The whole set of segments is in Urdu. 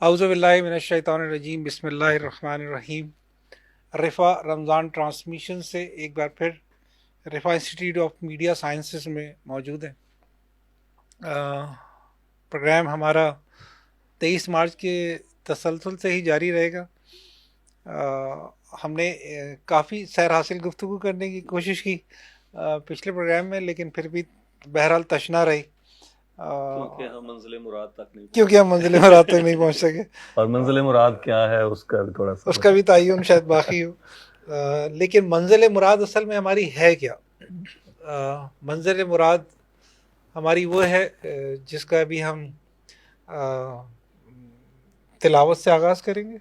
اعوذ باللہ من الشیطان الرجیم بسم اللہ الرحمن الرحیم۔ رفا رمضان ٹرانسمیشن سے ایک بار پھر رفا انسٹیٹیوٹ آف میڈیا سائنسز میں موجود ہیں۔ پروگرام ہمارا 23 مارچ کے تسلسل سے ہی جاری رہے گا۔ ہم نے کافی سیر حاصل گفتگو کرنے کی کوشش کی پچھلے پروگرام میں، لیکن پھر بھی بہرحال تشنا رہی کیونکہ ہم منزل مراد تک نہیں پہنچ سکے۔ اور منزل مراد کیا ہے اس کا بھی تھوڑا سا اس کا بھی تعین شاید باقی ہو، لیکن منزل مراد اصل میں ہماری ہے کیا؟ منزل مراد ہماری وہ ہے جس کا بھی ہم تلاوت سے آغاز کریں گے۔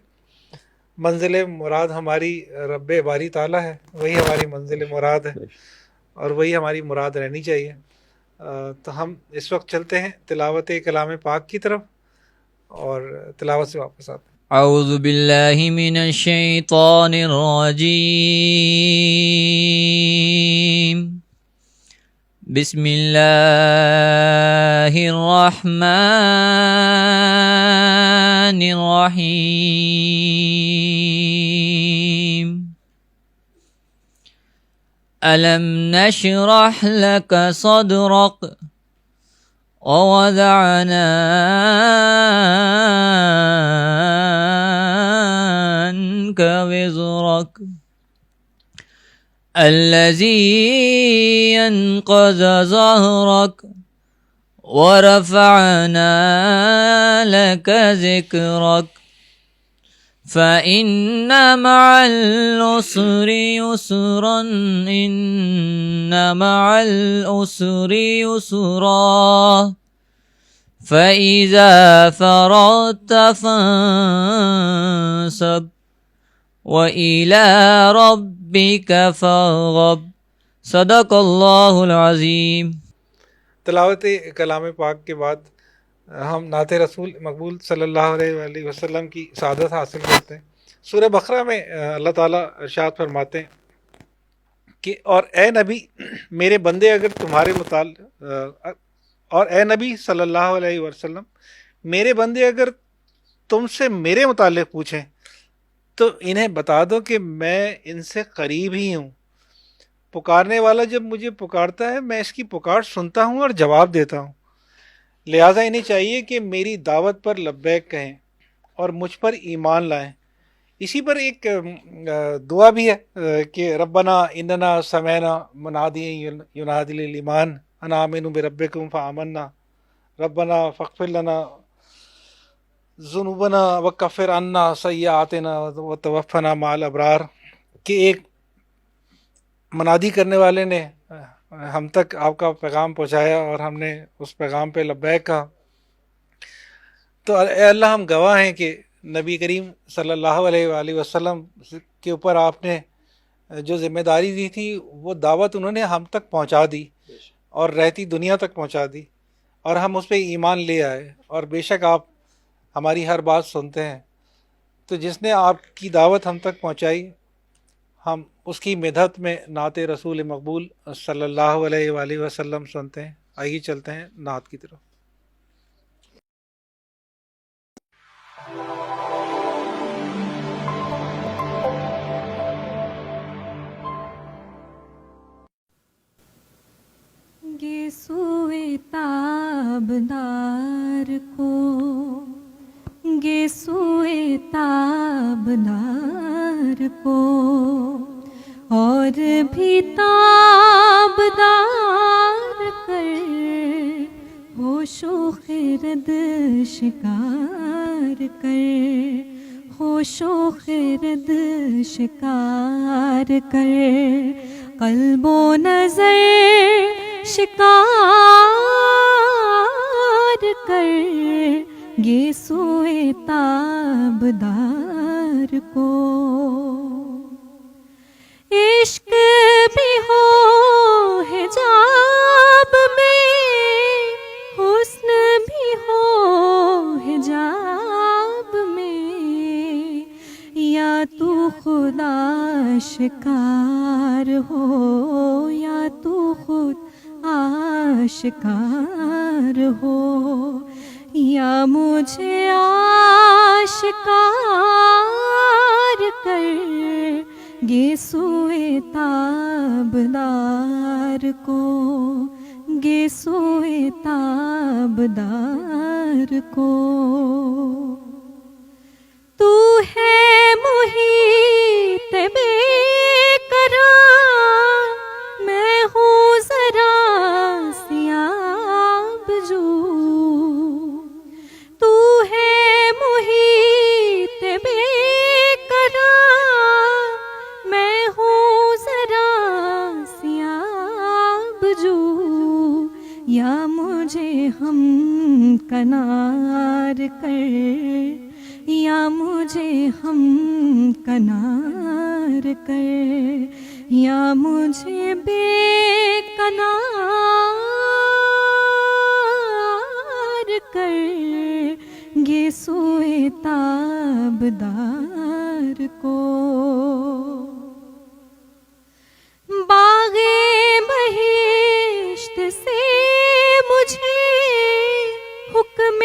منزل مراد ہماری رب باری تعالیٰ ہے، وہی ہماری منزل مراد ہے اور وہی ہماری مراد رہنی چاہیے۔ تو ہم اس وقت چلتے ہیں تلاوت کلام پاک کی طرف اور تلاوت سے واپس آتے ہیں۔ اعوذ باللہ من الشیطان الرجیم، بسم اللہ الرحمن الرحیم۔ ألم نشرح لك صدرك ووضعنا عنك وزرك الذي ينقض ظهرك ورفعنا لك ذكرك فإن مع العسر يسرا إن مع العسر يسرا فإذا فرغت فانصب وإلى ربك فارغب۔ صدق اللہ العظیم۔ تلاوت کلام پاک کے بعد ہم نعت رسول مقبول صلی اللہ علیہ وآلہ وسلم کی سعادت حاصل کرتے ہیں۔ سورہ بقرہ میں اللہ تعالیٰ ارشاد فرماتے ہیں کہ اور اے نبی میرے بندے اگر تمہارے متعلق اور اے نبی صلی اللہ علیہ وسلم میرے بندے اگر تم سے میرے متعلق پوچھیں تو انہیں بتا دو کہ میں ان سے قریب ہی ہوں۔ پکارنے والا جب مجھے پکارتا ہے میں اس کی پکار سنتا ہوں اور جواب دیتا ہوں، لہٰذا انہیں چاہیے کہ میری دعوت پر لبیک کہیں اور مجھ پر ایمان لائیں۔ اسی پر ایک دعا بھی ہے کہ ربنا اننا سمعنا منادیا ینادی للایمان ان آمنوا بربکم فآمنا ربنا فاغفر لنا ذنوبنا وکفر عنا سیئاتنا وتوفنا مع الابرار، کہ ایک منادی کرنے والے نے ہم تک آپ کا پیغام پہنچایا اور ہم نے اس پیغام پہ لبیک کہا۔ تو اے اللہ ہم گواہ ہیں کہ نبی کریم صلی اللہ علیہ وآلہ وسلم کے اوپر آپ نے جو ذمہ داری دی تھی وہ دعوت انہوں نے ہم تک پہنچا دی اور رہتی دنیا تک پہنچا دی، اور ہم اس پہ ایمان لے آئے، اور بے شک آپ ہماری ہر بات سنتے ہیں۔ تو جس نے آپ کی دعوت ہم تک پہنچائی، ہم اس کی مدحت میں نعت رسول مقبول صلی اللہ علیہ وآلہ وسلم سنتے ہیں۔ آئیے چلتے ہیں نعت کی طرف۔ گے سوئے تابدار کو، گے سوئے تابدار کو، اور بھی تابدار کر ہوش و خرد شکار کر، ہوش و خرد شکار کر، قلب و نظر شکار کر، یہ سوئے تابدار کو۔ عشق بھی ہو حجاب میں، حسن بھی ہو حجاب میں، یا تو خدا آشکار ہو یا تو خود آشکار ہو، یا مجھے شکار کر گے سوئے تابدار کو، گے سوئے تابدار کو۔ تو ہے محیط بے قرار، میں ہوں ذرا سیاب جو۔ تو ہے محیط بے قرار، میں ہوں ذرا سیاب جو۔ یا مجھے ہم کنار کر، یا مجھے ہم کنار کر، یا مجھے بے کنار کر گے سوئے تابدار کو۔ باغ بہشت سے مجھے حکم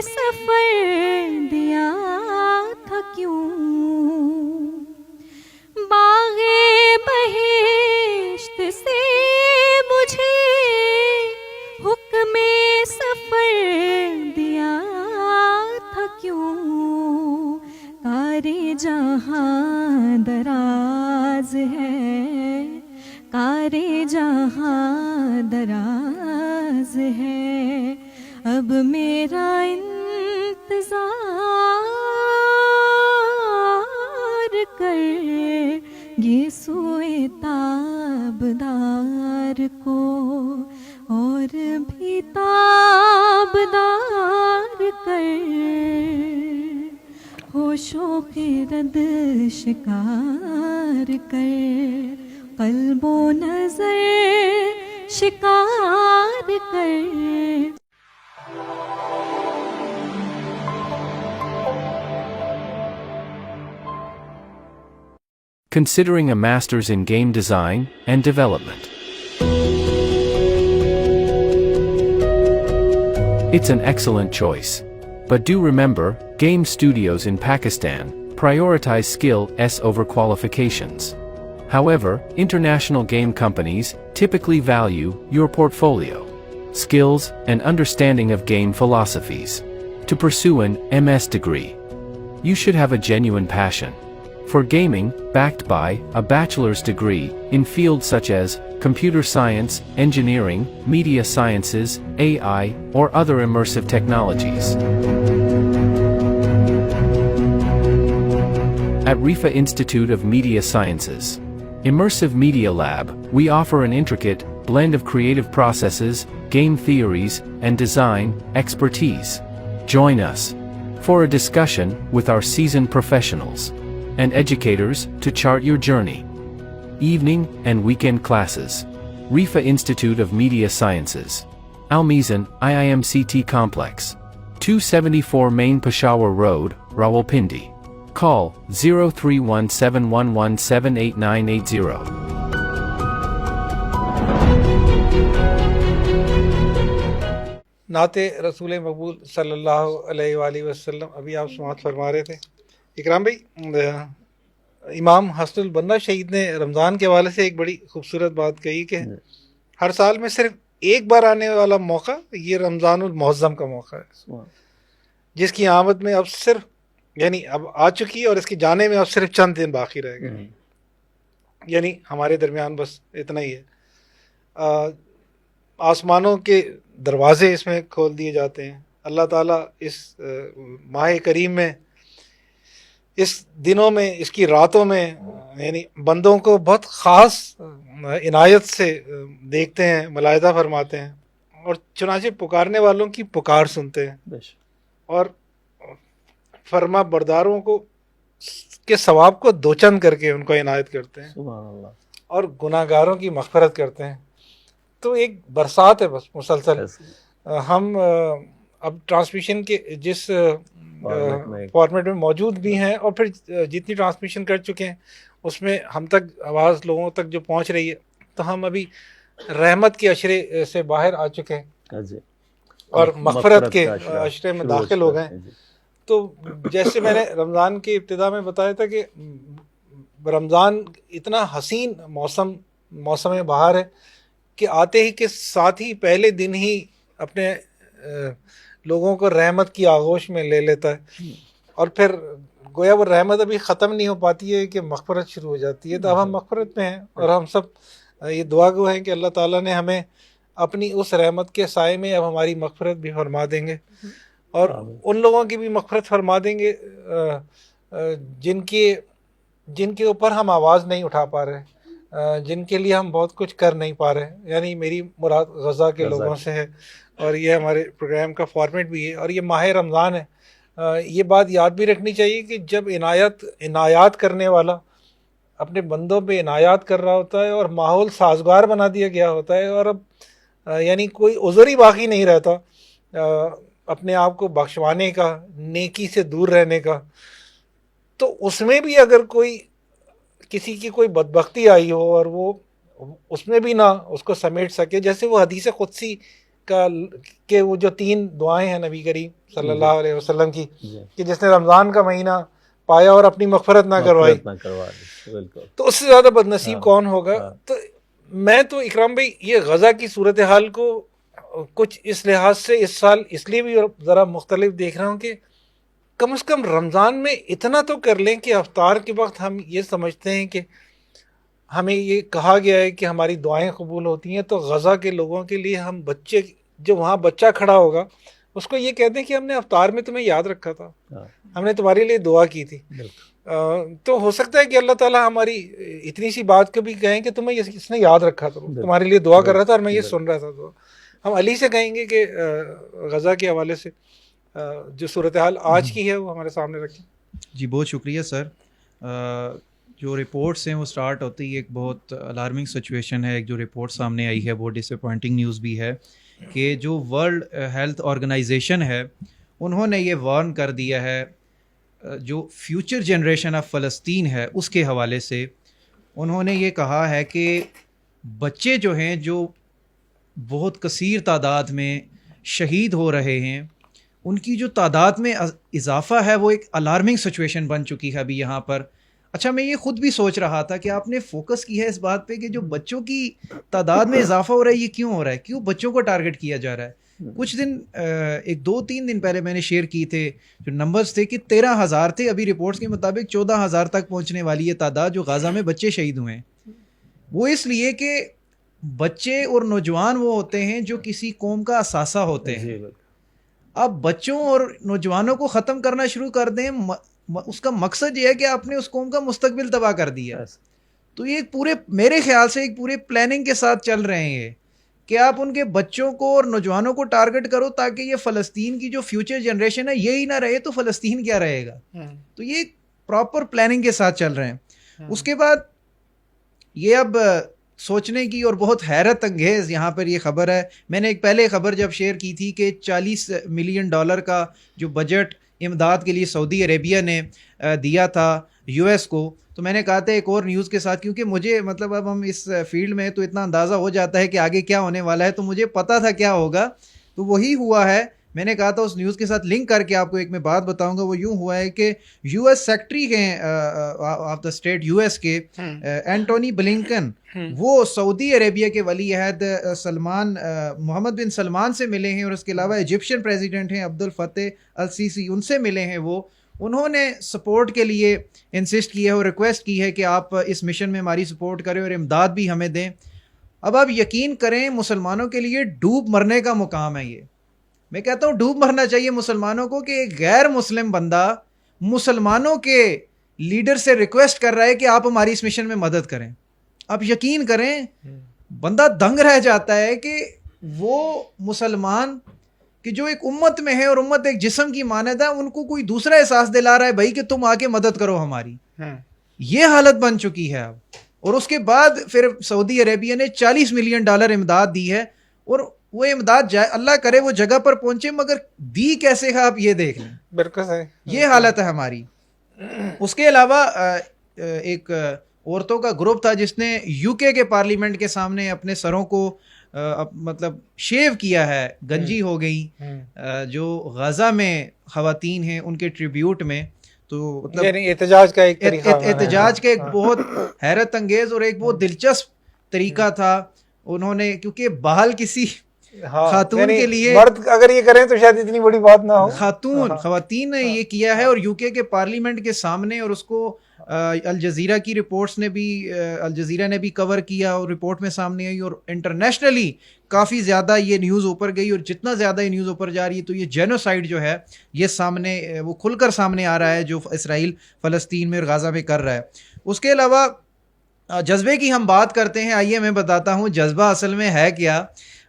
سفر دیا تھا کیوں؟ باغ بہشت سے مجھے حکم سفر دیا تھا کیوں؟ کار جہاں دراز ہے، کار جہاں دراز ہے، اب میرا انتظار کر گے سوئے تابدار کو، اور بھی تابدار کر ہوشو خرد شکار کر، قلب و نظر شکار کر۔ Considering a master's in game design and development. It's an excellent choice. But do remember, game studios in Pakistan prioritize skill over qualifications. However, international game companies typically value your portfolio, skills, and understanding of game philosophies. To pursue an MS degree, you should have a genuine passion for gaming, backed by a bachelor's degree in fields such as computer science, engineering, media sciences, AI, or other immersive technologies. At Rifa Institute of Media Sciences, Immersive Media Lab, we offer an intricate blend of creative processes, game theories, and design expertise. Join us for a discussion with our seasoned professionals and educators to chart your journey. Evening and weekend classes. Rifa Institute of Media Sciences, Almizan, IIMCT Complex, 274 Main Peshawar Road, Rawalpindi. Call 0317117880. نعت رسول مقبول صلی اللہ علیہ وآلہ وسلم ابھی آپ سماعت فرما رہے تھے۔ اکرام بھائی، امام حسن البنا شہید نے رمضان کے حوالے سے ایک بڑی خوبصورت بات کہی کہ ہر سال میں صرف ایک بار آنے والا موقع یہ رمضان المعظم کا موقع ہے، جس کی آمد میں اب صرف یعنی اب آ چکی ہے اور اس کی جانے میں اب صرف چند دن باقی رہ گئے، یعنی ہمارے درمیان بس اتنا ہی ہے۔ آسمانوں کے دروازے اس میں کھول دیے جاتے ہیں۔ اللہ تعالیٰ اس ماہ کریم میں، اس دنوں میں، اس کی راتوں میں یعنی بندوں کو بہت خاص عنایت سے دیکھتے ہیں، ملاحظہ فرماتے ہیں، اور چنانچہ پکارنے والوں کی پکار سنتے ہیں، اور فرما برداروں کو کے ثواب کو دوچند کر کے ان کو عنایت کرتے ہیں، سبحان اللہ، اور گناہ گاروں کی مغفرت کرتے ہیں۔ تو ایک برسات ہے بس مسلسل۔ ہم اب ٹرانسمیشن کے جس فارمیٹ میں موجود بھی ہیں، اور پھر جتنی ٹرانسمیشن کر چکے ہیں اس میں ہم تک آواز لوگوں تک جو پہنچ رہی ہے، تو ہم ابھی رحمت کے عشرے سے باہر آ چکے ہیں اور مغفرت کے عشرے میں داخل ہو گئے ہیں۔ تو جیسے میں نے رمضان کی ابتدا میں بتایا تھا کہ رمضان اتنا حسین موسم بہار ہے کہ آتے ہی کے ساتھ ہی پہلے دن ہی اپنے لوگوں کو رحمت کی آغوش میں لے لیتا ہے، اور پھر گویا وہ رحمت ابھی ختم نہیں ہو پاتی ہے کہ مغفرت شروع ہو جاتی ہے. تو اب ہم مغفرت میں ہیں، اور ہم سب یہ دعا گو ہیں کہ اللہ تعالیٰ نے ہمیں اپنی اس رحمت کے سائے میں اب ہماری مغفرت بھی فرما دیں گے، اور ان لوگوں کی بھی مغفرت فرما دیں گے جن کے اوپر ہم آواز نہیں اٹھا پا رہے، جن کے لیے ہم بہت کچھ کر نہیں پا رہے. یعنی میری مراد غزہ کے لوگوں سے ہے، اور یہ ہمارے پروگرام کا فارمیٹ بھی ہے، اور یہ ماہ رمضان ہے. یہ بات یاد بھی رکھنی چاہیے کہ جب عنایات کرنے والا اپنے بندوں پہ عنایات کر رہا ہوتا ہے اور ماحول سازگار بنا دیا گیا ہوتا ہے، اور اب یعنی کوئی عذر ہی باقی نہیں رہتا اپنے آپ کو بخشوانے کا، نیکی سے دور رہنے کا، تو اس میں بھی اگر کسی کی کوئی بدبختی آئی ہو اور وہ اس میں بھی نہ اس کو سمیٹ سکے، جیسے وہ حدیث قدسی کہ وہ جو 3 دعائیں ہیں نبی کریم صلی اللہ علیہ وسلم کی، کہ جس نے رمضان کا مہینہ پایا اور اپنی مغفرت نہ کروائی، تو اس سے زیادہ بد نصیب کون ہوگا. تو میں تو اکرام بھائی یہ غزہ کی صورتحال کو کچھ اس لحاظ سے اس سال اس لیے بھی ذرا مختلف دیکھ رہا ہوں کہ کم از کم رمضان میں اتنا تو کر لیں کہ افطار کے وقت ہم یہ سمجھتے ہیں کہ ہمیں یہ کہا گیا ہے کہ ہماری دعائیں قبول ہوتی ہیں، تو غزہ کے لوگوں کے لیے ہم بچے، جو وہاں بچہ کھڑا ہوگا اس کو یہ کہتے ہیں کہ ہم نے افطار میں تمہیں یاد رکھا تھا، ہم نے تمہارے لیے دعا کی تھی. تو ہو سکتا ہے کہ اللہ تعالیٰ ہماری اتنی سی بات کو بھی کہیں کہ تمہیں اس نے یاد رکھا تھا، تمہارے لیے دعا کر رہا تھا اور میں یہ سن رہا تھا. دعا ہم علی سے کہیں گے کہ غزہ کے حوالے سے جو صورتحال آج کی ہے وہ ہمارے سامنے رکھیں. جی بہت شکریہ سر. جو رپورٹس ہیں وہ سٹارٹ ہوتی ہے، ایک بہت الارمنگ سچویشن ہے. ایک جو رپورٹ سامنے آئی ہے وہ ڈس اپوائنٹنگ نیوز بھی ہے کہ جو ورلڈ ہیلتھ آرگنائزیشن ہے انہوں نے یہ وارن کر دیا ہے جو فیوچر جنریشن آف فلسطین ہے اس کے حوالے سے. انہوں نے یہ کہا ہے کہ بچے جو ہیں جو بہت کثیر تعداد میں شہید ہو رہے ہیں، ان کی جو تعداد میں اضافہ ہے وہ ایک الارمنگ سچویشن بن چکی ہے ابھی یہاں پر. اچھا میں یہ خود بھی سوچ رہا تھا کہ آپ نے فوکس کی ہے اس بات پہ کہ جو بچوں کی تعداد میں اضافہ ہو رہا ہے یہ کیوں ہو رہا ہے، کیوں بچوں کو ٹارگٹ کیا جا رہا ہے. کچھ دن 2-3 دن پہلے میں نے شیئر کی تھے جو نمبرز تھے کہ 13,000 تھے، ابھی رپورٹس کے مطابق 14,000 تک پہنچنے والی یہ تعداد جو غزہ میں بچے شہید ہوئے ہیں. وہ اس لیے کہ بچے اور نوجوان وہ ہوتے ہیں جو کسی قوم کا اثاثہ ہوتے ہیں. اب بچوں اور نوجوانوں کو ختم کرنا شروع کر دیں، اس کا مقصد یہ ہے کہ آپ نے اس قوم کا مستقبل تباہ کر دیا. تو یہ پورے میرے خیال سے ایک پورے پلاننگ کے ساتھ چل رہے ہیں کہ آپ ان کے بچوں کو اور نوجوانوں کو ٹارگٹ کرو تاکہ یہ فلسطین کی جو فیوچر جنریشن ہے یہی نہ رہے تو فلسطین کیا رہے گا. تو یہ پراپر پلاننگ کے ساتھ چل رہے ہیں. اس کے بعد یہ اب سوچنے کی اور بہت حیرت انگیز یہاں پر یہ خبر ہے. میں نے ایک پہلے خبر جب شیئر کی تھی کہ $40 ملین کا جو بجٹ امداد کے لیے سعودی عربیہ نے دیا تھا US کو، تو میں نے کہا تھا ایک اور نیوز کے ساتھ، کیونکہ مجھے مطلب اب ہم اس فیلڈ میں تو اتنا اندازہ ہو جاتا ہے کہ آگے کیا ہونے والا ہے، تو مجھے پتا تھا کیا ہوگا، تو وہی ہوا ہے. میں نے کہا تھا اس نیوز کے ساتھ لنک کر کے آپ کو ایک میں بات بتاؤں گا. وہ یوں ہوا ہے کہ US سیکٹری ہیں آف دا اسٹیٹ US کے اینٹونی بلنکن، وہ سعودی عربیہ کے ولی عہد محمد بن سلمان سے ملے ہیں، اور اس کے علاوہ ایجپشین پریزیڈنٹ ہیں عبد الفتح السیسی، ان سے ملے ہیں. انہوں نے سپورٹ کے لیے انسسٹ کی ہے اور ریکویسٹ کی ہے کہ آپ اس مشن میں ہماری سپورٹ کریں اور امداد بھی ہمیں دیں. اب آپ یقین کریں مسلمانوں کے لیے ڈوب مرنے کا مقام ہے یہ. میں کہتا ہوں ڈوب مرنا چاہیے مسلمانوں کو کہ ایک غیر مسلم بندہ مسلمانوں کے لیڈر سے ریکویسٹ کر رہا ہے کہ آپ ہماری اس مشن میں مدد کریں. آپ یقین کریں بندہ دنگ رہ جاتا ہے کہ وہ مسلمان کہ جو ایک امت میں ہے اور امت ایک جسم کی مانند ہے، ان کو کوئی دوسرا احساس دلا رہا ہے بھائی کہ تم آ کے مدد کرو ہماری. یہ حالت بن چکی ہے اب. اور اس کے بعد پھر سعودی عربیہ نے $40 ملین امداد دی ہے، اور وہ امداد اللہ کرے وہ جگہ پر پہنچے، مگر دی کیسے ہے آپ یہ دیکھ لیں. بالکل صحیح، یہ حالت ہے ہماری. اس کے علاوہ ایک عورتوں کا گروپ تھا جس نے UK کے پارلیمنٹ کے سامنے اپنے سروں کو مطلب شیو کیا ہے, گنجی ہو گئی, جو غزہ میں خواتین ہیں ان کے ٹریبیوٹ میں, تو مطلب یعنی احتجاج کا ایک طریقہ, احتجاج کا ایک بہت حیرت انگیز اور ایک بہت دلچسپ طریقہ تھا انہوں نے, کیونکہ بحال کسی خاتون کے لیے, مرد اگر یہ کریں تو شاید اتنی بڑی بات نہ ہو, خواتین نے یہ کیا ہے, اور یو کے پارلیمنٹ کے سامنے, اور اس کو الجزیرہ کی رپورٹس نے بھی, الجزیرہ نے بھی کور کیا اور رپورٹ میں سامنے آئی, اور انٹرنیشنلی کافی زیادہ یہ نیوز اوپر گئی, اور جتنا زیادہ یہ نیوز اوپر جا رہی ہے تو یہ جینوسائیڈ جو ہے یہ سامنے, وہ کھل کر سامنے آ رہا ہے جو اسرائیل فلسطین میں اور غزہ میں کر رہا ہے. اس کے علاوہ جذبے کی ہم بات کرتے ہیں, آئیے میں بتاتا ہوں جذبہ اصل میں ہے کیا.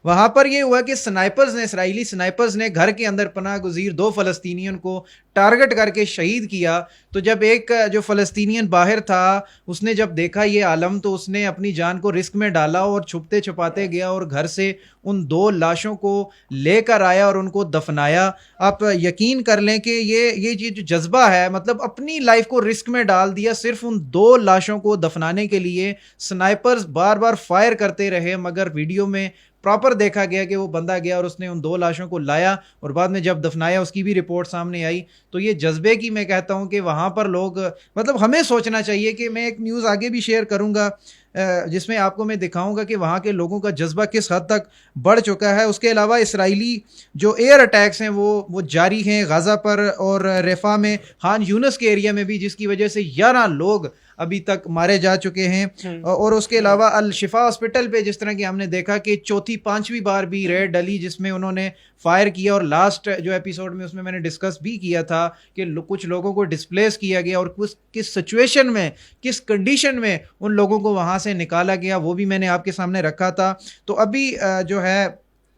وہاں پر یہ ہوا کہ سنائپرز نے, اسرائیلی سنائپرز نے گھر کے اندر پناہ گزیر 2 فلسطینیوں کو ٹارگٹ کر کے شہید کیا. تو جب ایک جو فلسطینین باہر تھا اس نے جب دیکھا یہ عالم, تو اس نے اپنی جان کو رسک میں ڈالا اور چھپتے چھپاتے گیا اور گھر سے ان 2 لاشوں کو لے کر آیا اور ان کو دفنایا. آپ یقین کر لیں کہ یہ جو جذبہ ہے, مطلب اپنی لائف کو رسک میں ڈال دیا صرف ان 2 لاشوں کو دفنانے کے لیے. سنائپرز بار بار فائر کرتے رہے, مگر ویڈیو میں پراپر دیکھا گیا کہ وہ بندہ گیا اور اس نے ان 2 لاشوں کو لایا, اور بعد میں جب دفنایا اس کی بھی رپورٹ سامنے آئی. تو یہ جذبے کی میں کہتا ہوں کہ وہاں پر لوگ, مطلب ہمیں سوچنا چاہیے, کہ میں ایک نیوز آگے بھی شیئر کروں گا جس میں آپ کو میں دکھاؤں گا کہ وہاں کے لوگوں کا جذبہ کس حد تک بڑھ چکا ہے. اس کے علاوہ اسرائیلی جو ایئر اٹیکس ہیں وہ جاری ہیں غزہ پر اور رفح میں, خان یونس کے ایریا میں بھی, جس کی وجہ سے 11 لوگ ابھی تک مارے جا چکے ہیں. اور اس کے علاوہ الشفا ہاسپٹل پہ جس طرح کہ ہم نے دیکھا کہ 4تھی 5ویں بار بھی ریڈ ڈلی, جس میں انہوں نے فائر کیا, اور لاسٹ جو ایپیسوڈ میں اس میں نے ڈسکس بھی کیا تھا کہ کچھ لوگوں کو ڈسپلیس کیا گیا, اور کس سچویشن میں, کس کنڈیشن میں ان لوگوں کو وہاں سے نکالا گیا, وہ بھی میں نے آپ کے سامنے رکھا تھا. تو ابھی جو ہے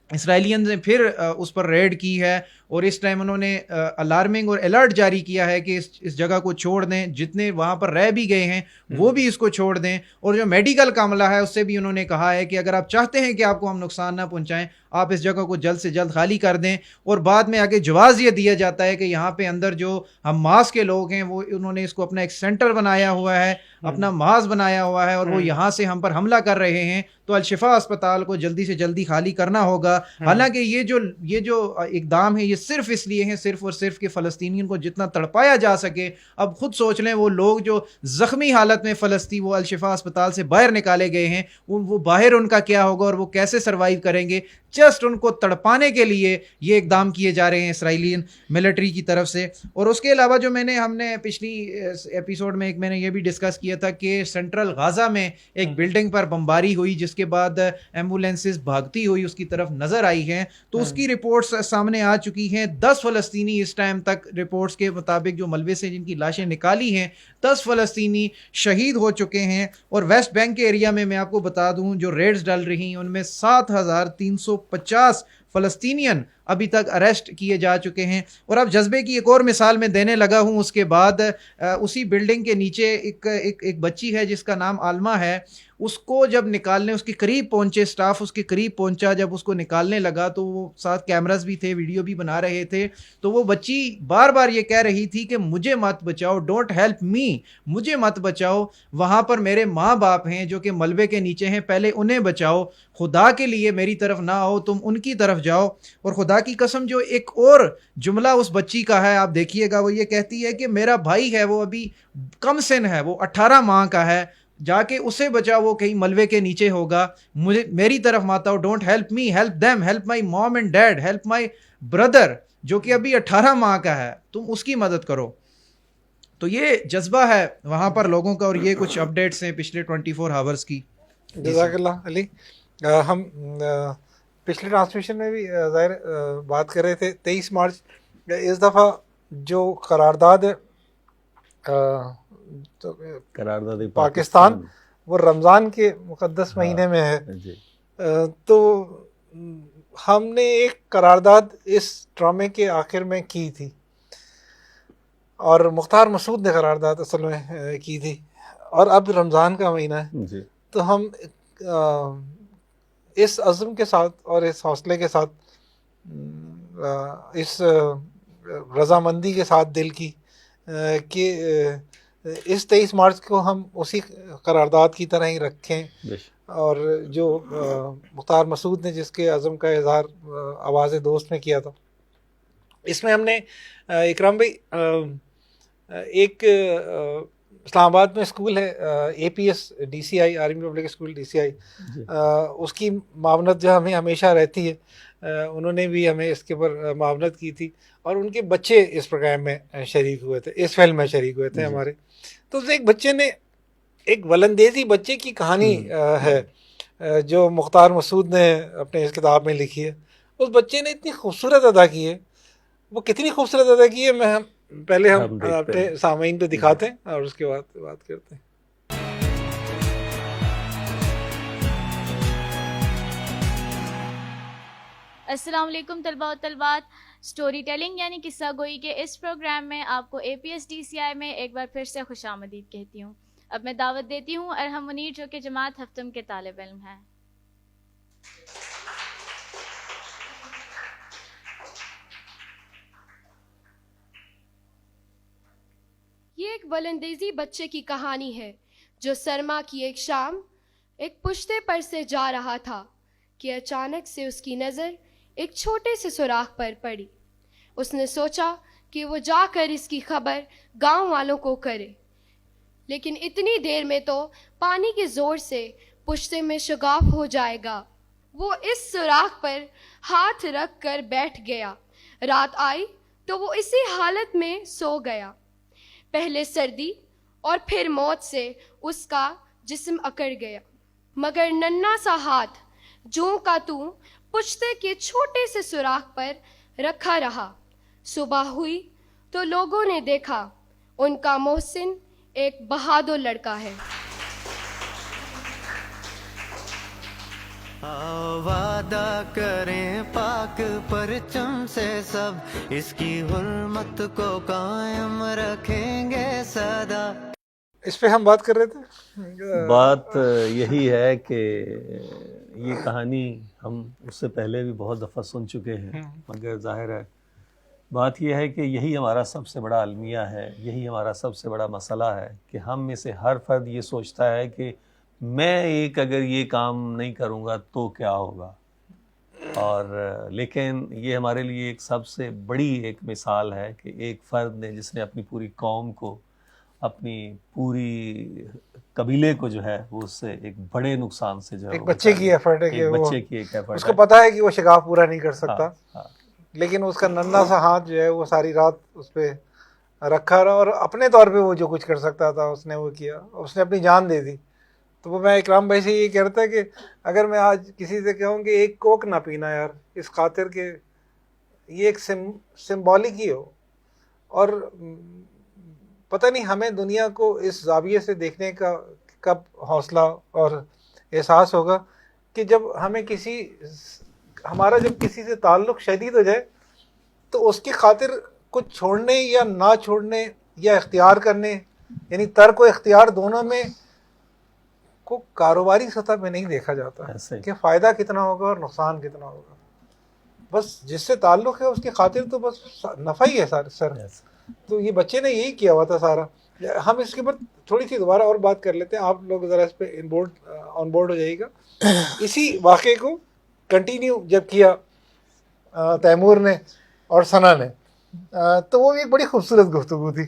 اسرائیلینز نے پھر اس پر ریڈ کی ہے, اور اس ٹائم انہوں نے الارمنگ اور الرٹ جاری کیا ہے کہ اس جگہ کو چھوڑ دیں, جتنے وہاں پر رہ بھی گئے ہیں وہ بھی اس کو چھوڑ دیں. اور جو میڈیکل کا عملہ ہے اس سے بھی انہوں نے کہا ہے کہ اگر آپ چاہتے ہیں کہ آپ کو ہم نقصان نہ پہنچائیں, آپ اس جگہ کو جلد سے جلد خالی کر دیں. اور بعد میں آگے جواز یہ دیا جاتا ہے کہ یہاں پہ اندر جو حماس کے لوگ ہیں وہ انہوں نے اس کو اپنا ایک سینٹر بنایا ہوا ہے, اپنا محاذ بنایا ہوا ہے, اور وہ یہاں سے ہم پر حملہ کر رہے ہیں. تو الشفا اسپتال کو جلدی سے جلدی خالی کرنا ہوگا. حالانکہ یہ جو اقدام ہے یہ صرف اس لیے ہیں, صرف اور صرف کہ فلسطینیوں کو جتنا تڑپایا جا سکے. اب خود سوچ لیں, وہ لوگ جو زخمی حالت میں فلسطین وہ الشفا اسپتال سے باہر نکالے گئے ہیں, وہ باہر ان کا کیا ہوگا اور وہ کیسے سروائیو کریں گے. جسٹ ان کو تڑپانے کے لیے یہ اقدام کیے جا رہے ہیں اسرائیلی ملٹری کی طرف سے. اور اس کے علاوہ جو ہم نے پچھلی ایپیسوڈ میں میں نے یہ بھی ڈسکس کیا تھا کہ سینٹرل غزہ میں ایک بلڈنگ پر بمباری ہوئی, جس کے بعد ایمبولینسز بھاگتی ہوئی اس کی طرف نظر آئی ہیں. تو اس کی رپورٹس سامنے آ چکی ہیں. 10 فلسطینی اس ٹائم تک رپورٹس کے مطابق جو ملبے سے جن کی لاشیں نکالی ہیں, 10 فلسطینی شہید ہو چکے ہیں. اور ویسٹ بینک کے ایریا میں آپ کو بتا دوں جو ریڈز ڈل رہی ہیں ان میں 7,350 فلسطینین ابھی تک اریسٹ کیے جا چکے ہیں. اور اب جذبے کی ایک اور مثال میں دینے لگا ہوں. اس کے بعد اسی بلڈنگ کے نیچے ایک بچی ہے جس کا نام عالمہ ہے. اس کو جب نکالنے اس کے قریب پہنچے, سٹاف اس کے قریب پہنچا, جب اس کو نکالنے لگا تو وہ ساتھ کیمراز بھی تھے, ویڈیو بھی بنا رہے تھے. تو وہ بچی بار بار یہ کہہ رہی تھی کہ مجھے مت بچاؤ, ڈونٹ ہیلپ می, مجھے مت بچاؤ, وہاں پر میرے ماں باپ ہیں جو کہ ملبے کے نیچے ہیں, پہلے انہیں بچاؤ, خدا کے لیے میری طرف نہ آؤ, تم ان کی طرف جاؤ. اور خدا کی قسم جو ایک اور جملہ اس بچی کا ہے آپ دیکھیے گا, وہ یہ کہتی ہے کہ میرا بھائی ہے, وہ ابھی کم سن ہے, وہ 18 ماہ کا ہے, جا کے اسے بچا, وہ کہیں ملبے کے نیچے ہوگا, مجھے میری طرف مت آؤ, don't help me, help them, help my mom and dad, help my brother جو کہ ابھی 18 ماہ کا ہے, تم اس کی مدد کرو. تو یہ جذبہ ہے وہاں پر لوگوں کا, اور یہ کچھ اپڈیٹس ہیں پچھلے 24 آورز کی. جزاک اللہ علی. ہم پچھلے ٹرانسمیشن میں بھی ظاہر بات کر رہے تھے 23 مارچ. اس دفعہ جو قرارداد پاکستان وہ رمضان کے مقدس مہینے میں ہے, تو ہم نے ایک قرارداد اس ڈرامے کے آخر میں کی تھی, اور مختار مسعود نے قرارداد اصل میں کی تھی, اور اب رمضان کا مہینہ ہے. تو ہم اس عزم کے ساتھ اور اس حوصلے کے ساتھ, اس رضامندی کے ساتھ دل کی کہ اس 23 مارچ کو ہم اسی قرارداد کی طرح ہی رکھیں. اور جو مختار مسعود نے جس کے عزم کا اظہار آواز دوست میں کیا تھا, اس میں ہم نے اکرام بھائی ایک اسلام آباد میں اسکول ہے APS DCI, army public school DCI, اس کی معاونت جو ہمیں ہمیشہ رہتی ہے, انہوں نے بھی ہمیں اس کے اوپر معاونت کی تھی, اور ان کے بچے اس پروگرام میں شریک ہوئے تھے, اس فلم میں شریک ہوئے تھے ہمارے. تو اس ایک بچے نے, ایک ولندیزی بچے کی کہانی ہے جو مختار مسعود نے اپنے اس کتاب میں لکھی ہے. اس بچے نے اتنی خوبصورت ادا کی ہے, وہ کتنی خوبصورت ادا کی ہے میں پہلے ہم اپنے سامعین کو دکھاتے ہیں اور اس کے بعد بات کرتے ہیں. السلام علیکم طلباء و طلبات. سٹوری ٹیلنگ یعنی قصہ گوئی کے اس پروگرام میں آپ کو APS DCI میں ایک بار پھر سے خوش آمدید کہتی ہوں. اب میں دعوت دیتی ہوں ارحم منیر جو کہ جماعت ہفتم کے طالب علم ہیں. یہ ایک ولندیزی بچے کی کہانی ہے جو سرما کی ایک شام ایک پشتے پر سے جا رہا تھا کہ اچانک سے اس کی نظر ایک چھوٹے سے سوراخ پر پڑی. اس نے سوچا کہ وہ جا کر اس کی خبر گاؤں والوں کو کرے, لیکن اتنی دیر میں تو پانی کے زور سے پشتے میں شگاف ہو جائے گا. وہ اس سوراخ پر ہاتھ رکھ کر بیٹھ گیا. رات آئی تو وہ اسی حالت میں سو گیا. پہلے سردی اور پھر موت سے اس کا جسم اکڑ گیا, مگر ننھا سا ہاتھ جوں کا توں پشتے کے چھوٹے سے سوراخ پر رکھا رہا. صبح ہوئی تو لوگوں نے دیکھا ان کا محسن ایک بہادر لڑکا ہے. وعدہ کریں پاک پرچم سے سب اس کی حرمت کو قائم رکھیں گے سدا. اس پہ ہم بات کر رہے تھے. بات یہی ہے کہ یہ کہانی ہم اس سے پہلے بھی بہت دفعہ سن چکے ہیں, مگر ظاہر ہے بات یہ ہے کہ یہی ہمارا سب سے بڑا المیہ ہے, یہی ہمارا سب سے بڑا مسئلہ ہے کہ ہم میں سے ہر فرد یہ سوچتا ہے کہ میں ایک اگر یہ کام نہیں کروں گا تو کیا ہوگا. اور لیکن یہ ہمارے لیے ایک سب سے بڑی ایک مثال ہے کہ ایک فرد نے جس نے اپنی پوری قوم کو, اپنی پوری قبیلے کو جو ہے وہ اس سے ایک بڑے نقصان سے جو ہے ایک بچے کی ایفرٹ ہے کہ بچے کی ایک ایفرٹ اس کو پتا ہے کہ وہ شگاف پورا نہیں کر سکتا, لیکن اس کا ننھا سا ہاتھ جو ہے وہ ساری رات اس پہ رکھا رہا, اور اپنے طور پہ وہ جو کچھ کر سکتا تھا اس نے وہ کیا, اس نے اپنی جان دے دی. تو وہ میں اکرام بھائی سے یہ کہہ رہا تھا کہ اگر میں آج کسی سے کہوں کہ ایک کوک نہ پینا یار, اس خاطر کہ یہ ایک سمبولک ہی ہو, اور پتہ نہیں ہمیں دنیا کو اس زاویے سے دیکھنے کا کب حوصلہ اور احساس ہوگا کہ جب ہمیں ہمارا جب کسی سے تعلق شدید ہو جائے تو اس کی خاطر کچھ چھوڑنے یا نہ چھوڑنے یا اختیار کرنے, یعنی ترک و اختیار دونوں میں کو کاروباری سطح پہ نہیں دیکھا جاتا کہ فائدہ کتنا ہوگا اور نقصان کتنا ہوگا. بس جس سے تعلق ہے اس کی خاطر تو بس نفع ہی ہے سر. تو یہ بچے نے یہی کیا ہوا تھا سارا. ہم اس کے اوپر تھوڑی سی دوبارہ اور بات کر لیتے ہیں, آپ لوگ ذرا اس پہ آن بورڈ ہو جائیے گا. اسی واقعے کو کنٹینیو جب کیا تیمور نے اور ثنا نے, تو وہ بھی ایک بڑی خوبصورت گفتگو تھی,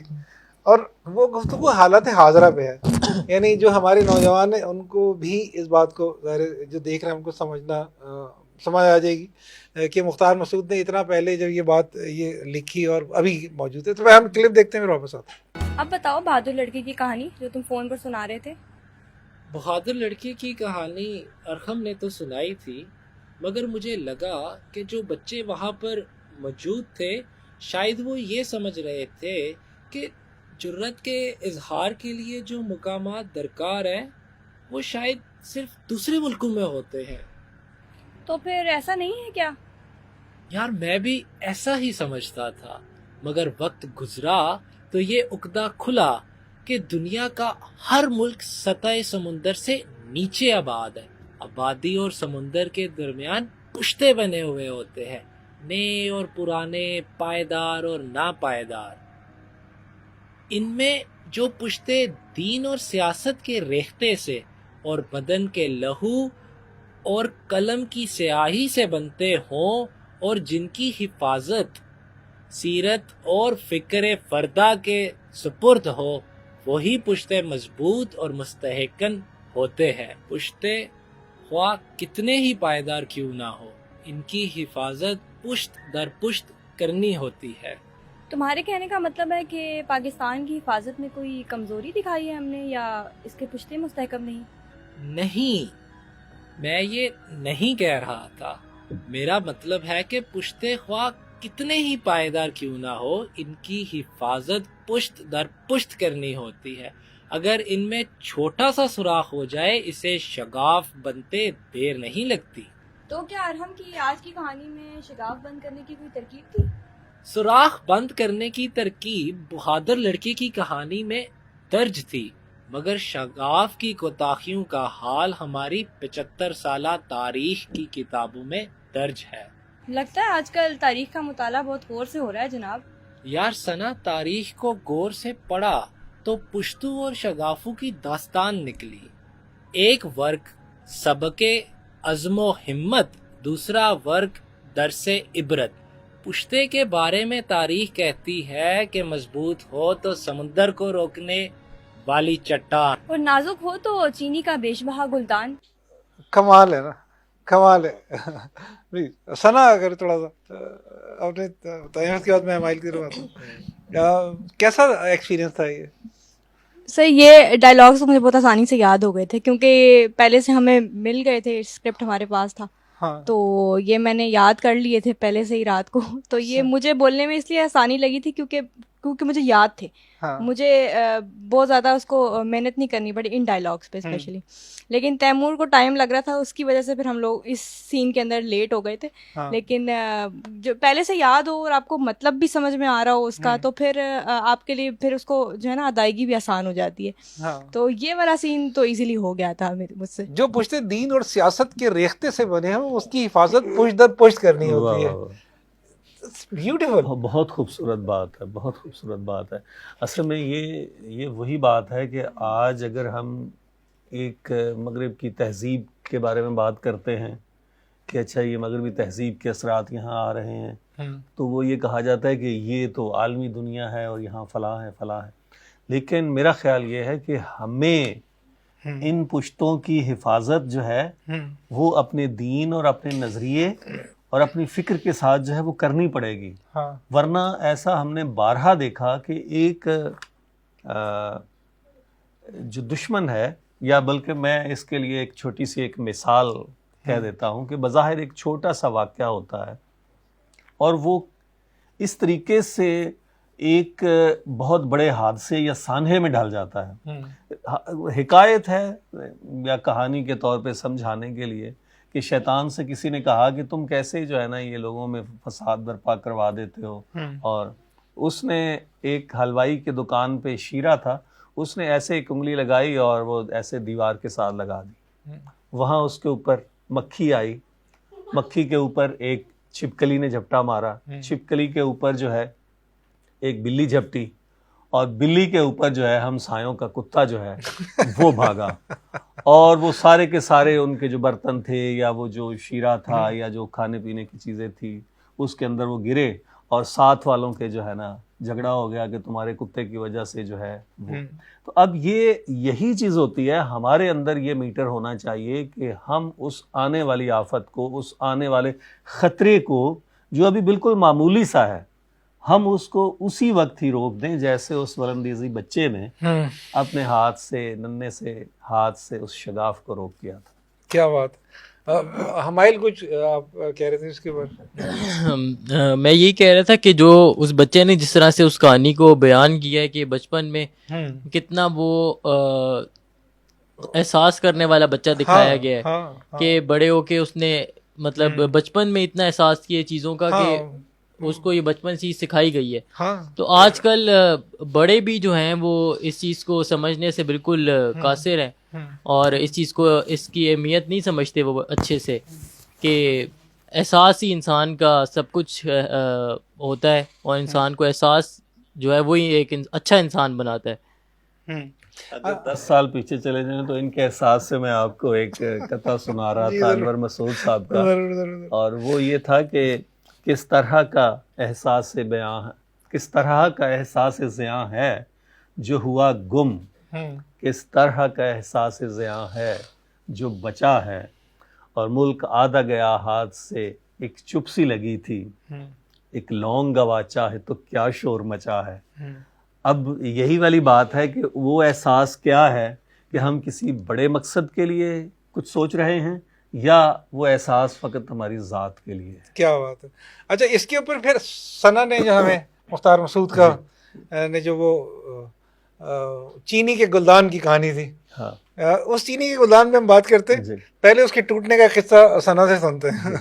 اور وہ گفتگو حالت حاضرہ پہ ہے. یعنی جو ہمارے نوجوان ہیں ان کو بھی اس بات کو جو دیکھ رہے ہیں ان کو سمجھ آ جائے گی کہ مختار مسعود نے اتنا پہلے جب یہ بات یہ لکھی اور ابھی موجود ہے. تو ہم کلپ دیکھتے ہیں, پھر واپس آتے ہیں. اب بتاؤ بہادر لڑکی کی کہانی جو تم فون پر سنا رہے تھے. بہادر لڑکی کی کہانی ارحم نے تو سنائی تھی, مگر مجھے لگا کہ جو بچے وہاں پر موجود تھے شاید وہ یہ سمجھ رہے تھے کہ جرت کے اظہار کے لیے جو مقامات درکار ہیں وہ شاید صرف دوسرے ملکوں میں ہوتے ہیں. تو پھر ایسا نہیں ہے کیا؟ یار میں بھی ایسا ہی سمجھتا تھا, مگر وقت گزرا تو یہ عقدہ کھلا کہ دنیا کا ہر ملک سطح سمندر سے نیچے آباد ہے. آبادی اور سمندر کے درمیان پشتے بنے ہوئے ہوتے ہیں, نئے اور پرانے, پائیدار اور ناپائیدار. ان میں جو پشتے دین اور سیاست کے ریختے سے اور بدن کے لہو اور قلم کی سیاہی سے بنتے ہوں اور جن کی حفاظت سیرت اور فکر فردہ کے سپرد ہو، وہی پشتے مضبوط اور مستحکم ہوتے ہیں۔ پشتے خواہ کتنے ہی پائیدار کیوں نہ ہو، ان کی حفاظت پشت در پشت کرنی ہوتی ہے۔ تمہارے کہنے کا مطلب ہے کہ پاکستان کی حفاظت میں کوئی کمزوری دکھائی ہے ہم نے، یا اس کے پشتے مستحکم نہیں؟ نہیں، میں یہ نہیں کہہ رہا تھا۔ میرا مطلب ہے کہ پشتے خواہ کتنے ہی پائیدار کیوں نہ ہو، ان کی حفاظت پشت در پشت کرنی ہوتی ہے۔ اگر ان میں چھوٹا سا سوراخ ہو جائے، اسے شگاف بنتے دیر نہیں لگتی۔ تو کیا ارحم کی آج کی کہانی میں شگاف بند کرنے کی کوئی ترکیب تھی؟ سوراخ بند کرنے کی ترکیب بہادر لڑکے کی کہانی میں درج تھی، مگر شگاف کی کوتاہیوں کا حال ہماری 75 سالہ تاریخ کی کتابوں میں درج ہے۔ لگتا ہے آج کل تاریخ کا مطالعہ بہت غور سے ہو رہا ہے جناب۔ یار ثنا، تاریخ کو غور سے پڑھا تو پشتو اور شگافوں کی داستان نکلی۔ ایک ورق سبق عزم و ہمت، دوسرا ورق درس عبرت۔ پشتے کے بارے میں تاریخ کہتی ہے کہ مضبوط ہو تو سمندر کو روکنے والی چٹان، اور نازک ہو تو چینی کا بیش بہا گلدان۔ کمال ہے نا، کمال ہے۔ ثنا اگر تھوڑا سا اپنے تعینات کے بعد میں مائل کی روات ہوں، کیسا ایکسپیرینس تھا یہ؟ سر یہ ڈائلاگس مجھے بہت آسانی سے یاد ہو گئے تھے، کیونکہ پہلے سے ہمیں مل گئے تھے، اسکرپٹ ہمارے پاس تھا، تو یہ میں نے یاد کر لیے تھے پہلے سے ہی رات کو، تو یہ مجھے بولنے میں اس لیے آسانی لگی تھی کیونکہ مجھے یاد تھے۔ مجھے بہت زیادہ اس کو محنت نہیں کرنی پڑی ان ڈائلاگس پہ اسپیشلی، لیکن تیمور کو ٹائم لگ رہا تھا، اس کی وجہ سے پھر ہم لوگ اس سین کے اندر لیٹ ہو گئے تھے۔ لیکن جو پہلے سے یاد ہو اور آپ کو مطلب بھی سمجھ میں آ رہا ہو اس کا، تو پھر آپ کے لیے پھر اس کو جو ہے نا ادائیگی بھی آسان ہو جاتی ہے۔ تو یہ والا سین تو ایزیلی ہو گیا تھا مجھ سے۔ جو پشتے دین اور سیاست کے ریختے سے بنے ہیں، اس کی حفاظت پشت در پشت کرنی ہوتی ہے۔ بیوٹیفل، بہت خوبصورت بات ہے، بہت خوبصورت بات ہے۔ اصل میں یہ وہی بات ہے کہ آج اگر ہم ایک مغرب کی تہذیب کے بارے میں بات کرتے ہیں کہ اچھا یہ مغربی تہذیب کے اثرات یہاں آ رہے ہیں، تو وہ یہ کہا جاتا ہے کہ یہ تو عالمی دنیا ہے اور یہاں فلاں ہے فلاں ہے، لیکن میرا خیال یہ ہے کہ ہمیں ان پشتوں کی حفاظت جو ہے وہ اپنے دین اور اپنے نظریے اور اپنی فکر کے ساتھ جو ہے وہ کرنی پڑے گی، ورنہ ایسا ہم نے بارہا دیکھا کہ ایک جو دشمن ہے، یا بلکہ میں اس کے لیے ایک چھوٹی سی ایک مثال کہہ دیتا ہوں کہ بظاہر ایک چھوٹا سا واقعہ ہوتا ہے اور وہ اس طریقے سے ایک بہت بڑے حادثے یا سانحے میں ڈال جاتا ہے۔ حکایت ہے یا کہانی کے طور پہ سمجھانے کے لیے کہ شیطان سے کسی نے کہا کہ تم کیسے جو ہے نا یہ لوگوں میں فساد برپا کروا دیتے ہو، اور اس نے ایک حلوائی کے دکان پہ شیرہ تھا، اس نے ایسے ایک انگلی لگائی اور وہ ایسے دیوار کے ساتھ لگا دی، وہاں اس کے اوپر مکھی آئی، مکھی کے اوپر ایک چھپکلی نے جھپٹا مارا، چھپکلی کے اوپر جو ہے ایک بلی جھپٹی، اور بلی کے اوپر جو ہے ہم سایوں کا کتا جو ہے وہ بھاگا، اور وہ سارے کے سارے ان کے جو برتن تھے یا وہ جو شیرہ تھا یا جو کھانے پینے کی چیزیں تھی اس کے اندر وہ گرے، اور ساتھ والوں کے جو ہے نا جھگڑا ہو گیا کہ تمہارے کتے کی وجہ سے جو ہے وہ۔ تو اب یہی چیز ہوتی ہے، ہمارے اندر یہ میٹر ہونا چاہیے کہ ہم اس آنے والی آفت کو، اس آنے والے خطرے کو جو ابھی بالکل معمولی سا ہے، ہم اس کو اسی وقت ہی روک دیں جیسے اس ولندیزی بچے نے اپنے ہاتھ سے، ننھے سے ہاتھ سے اس شگاف کو روک دیا تھا۔ کیا بات! ہمائل کچھ آپ کہہ رہے تھے اس کے بارے؟ میں یہی کہہ رہا تھا کہ جو اس بچے نے جس طرح سے اس کہانی کو بیان کیا ہے کہ بچپن میں کتنا وہ احساس کرنے والا بچہ دکھایا گیا ہے کہ بڑے ہو کے اس نے مطلب بچپن میں اتنا احساس کیا چیزوں کا کہ اس کو یہ بچپن سے سکھائی گئی ہے۔ تو آج کل بڑے بھی جو ہیں وہ اس چیز کو سمجھنے سے بالکل قاصر ہیں، اور اس چیز کو، اس کی اہمیت نہیں سمجھتے وہ اچھے سے، کہ احساس ہی انسان کا سب کچھ ہوتا ہے، اور انسان کو احساس جو ہے وہی ایک اچھا انسان بناتا ہے۔ اگر 10 سال پیچھے چلے جائیں تو ان کے احساس سے میں آپ کو ایک قطعہ سنا رہا تھا انور مسعود صاحب کا، اور وہ یہ تھا کہ کس طرح کا احساس بیاں ہے، کس طرح کا احساس زیاں ہے جو ہوا گم، کس طرح کا احساس زیاں ہے جو بچا ہے، اور ملک آدھا گیا ہاتھ سے ایک چپ سی لگی تھی، ایک لونگ گواچا ہے تو کیا شور مچا ہے۔ اب یہی والی بات ہے کہ وہ احساس کیا ہے کہ ہم کسی بڑے مقصد کے لیے کچھ سوچ رہے ہیں یا وہ احساس فقط ہماری ذات کے لیے ہے۔ کیا بات ہے۔ اچھا، اس کے اوپر پھر ثنا نے جو ہمیں مختار مسعود کا نے جو وہ چینی کے گلدان کی کہانی تھی، ہاں، اس چینی کے گلدان میں ہم بات کرتے ہیں، پہلے اس کے ٹوٹنے کا قصہ ثنا سے سنتے ہیں۔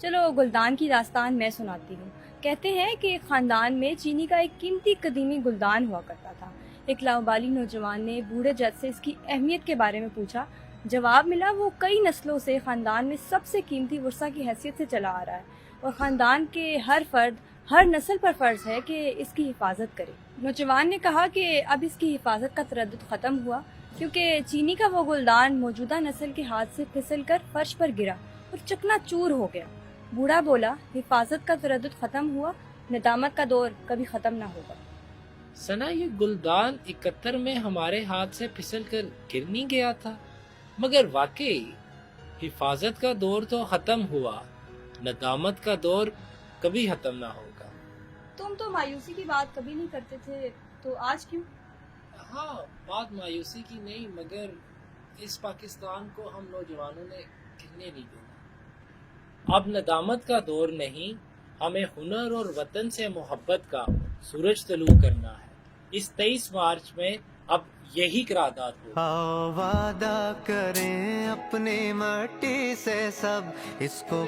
چلو گلدان کی داستان میں سناتی ہوں۔ کہتے ہیں کہ ایک خاندان میں چینی کا ایک قیمتی قدیمی گلدان ہوا کرتا تھا۔ ایک لاابالی نوجوان نے بوڑھے جج سے اس کی اہمیت کے بارے میں پوچھا۔ جواب ملا وہ کئی نسلوں سے خاندان میں سب سے قیمتی ورثہ کی حیثیت سے چلا آ رہا ہے اور خاندان کے ہر فرد ہر نسل پر فرض ہے کہ اس کی حفاظت کرے۔ نوجوان نے کہا کہ اب اس کی حفاظت کا تردد ختم ہوا کیونکہ چینی کا وہ گلدان موجودہ نسل کے ہاتھ سے پھسل کر فرش پر گرا اور چکنا چور ہو گیا۔ بوڑھا بولا، حفاظت کا تردد ختم ہوا، ندامت کا دور کبھی ختم نہ ہوگا۔ ثنا، یہ گلدان 71 میں ہمارے ہاتھ سے پھسل کر گر نہیں گیا تھا، مگر واقعی حفاظت کا دور تو ختم ہوا، ندامت کا دور کبھی ختم نہ ہوگا۔ تم تو مایوسی کی بات کبھی نہیں کرتے تھے، تو آج کیوں؟ ہاں، بات مایوسی کی نہیں، مگر اس پاکستان کو ہم نوجوانوں نے گرنے نہیں دینا۔ اب ندامت کا دور نہیں، ہمیں ہنر اور وطن سے محبت کا سورج طلوع کرنا ہے۔ اس 23 مارچ میں اب یہی قرارداد ہو۔ وعدہ کریں اپنی مٹی سے سب اس کو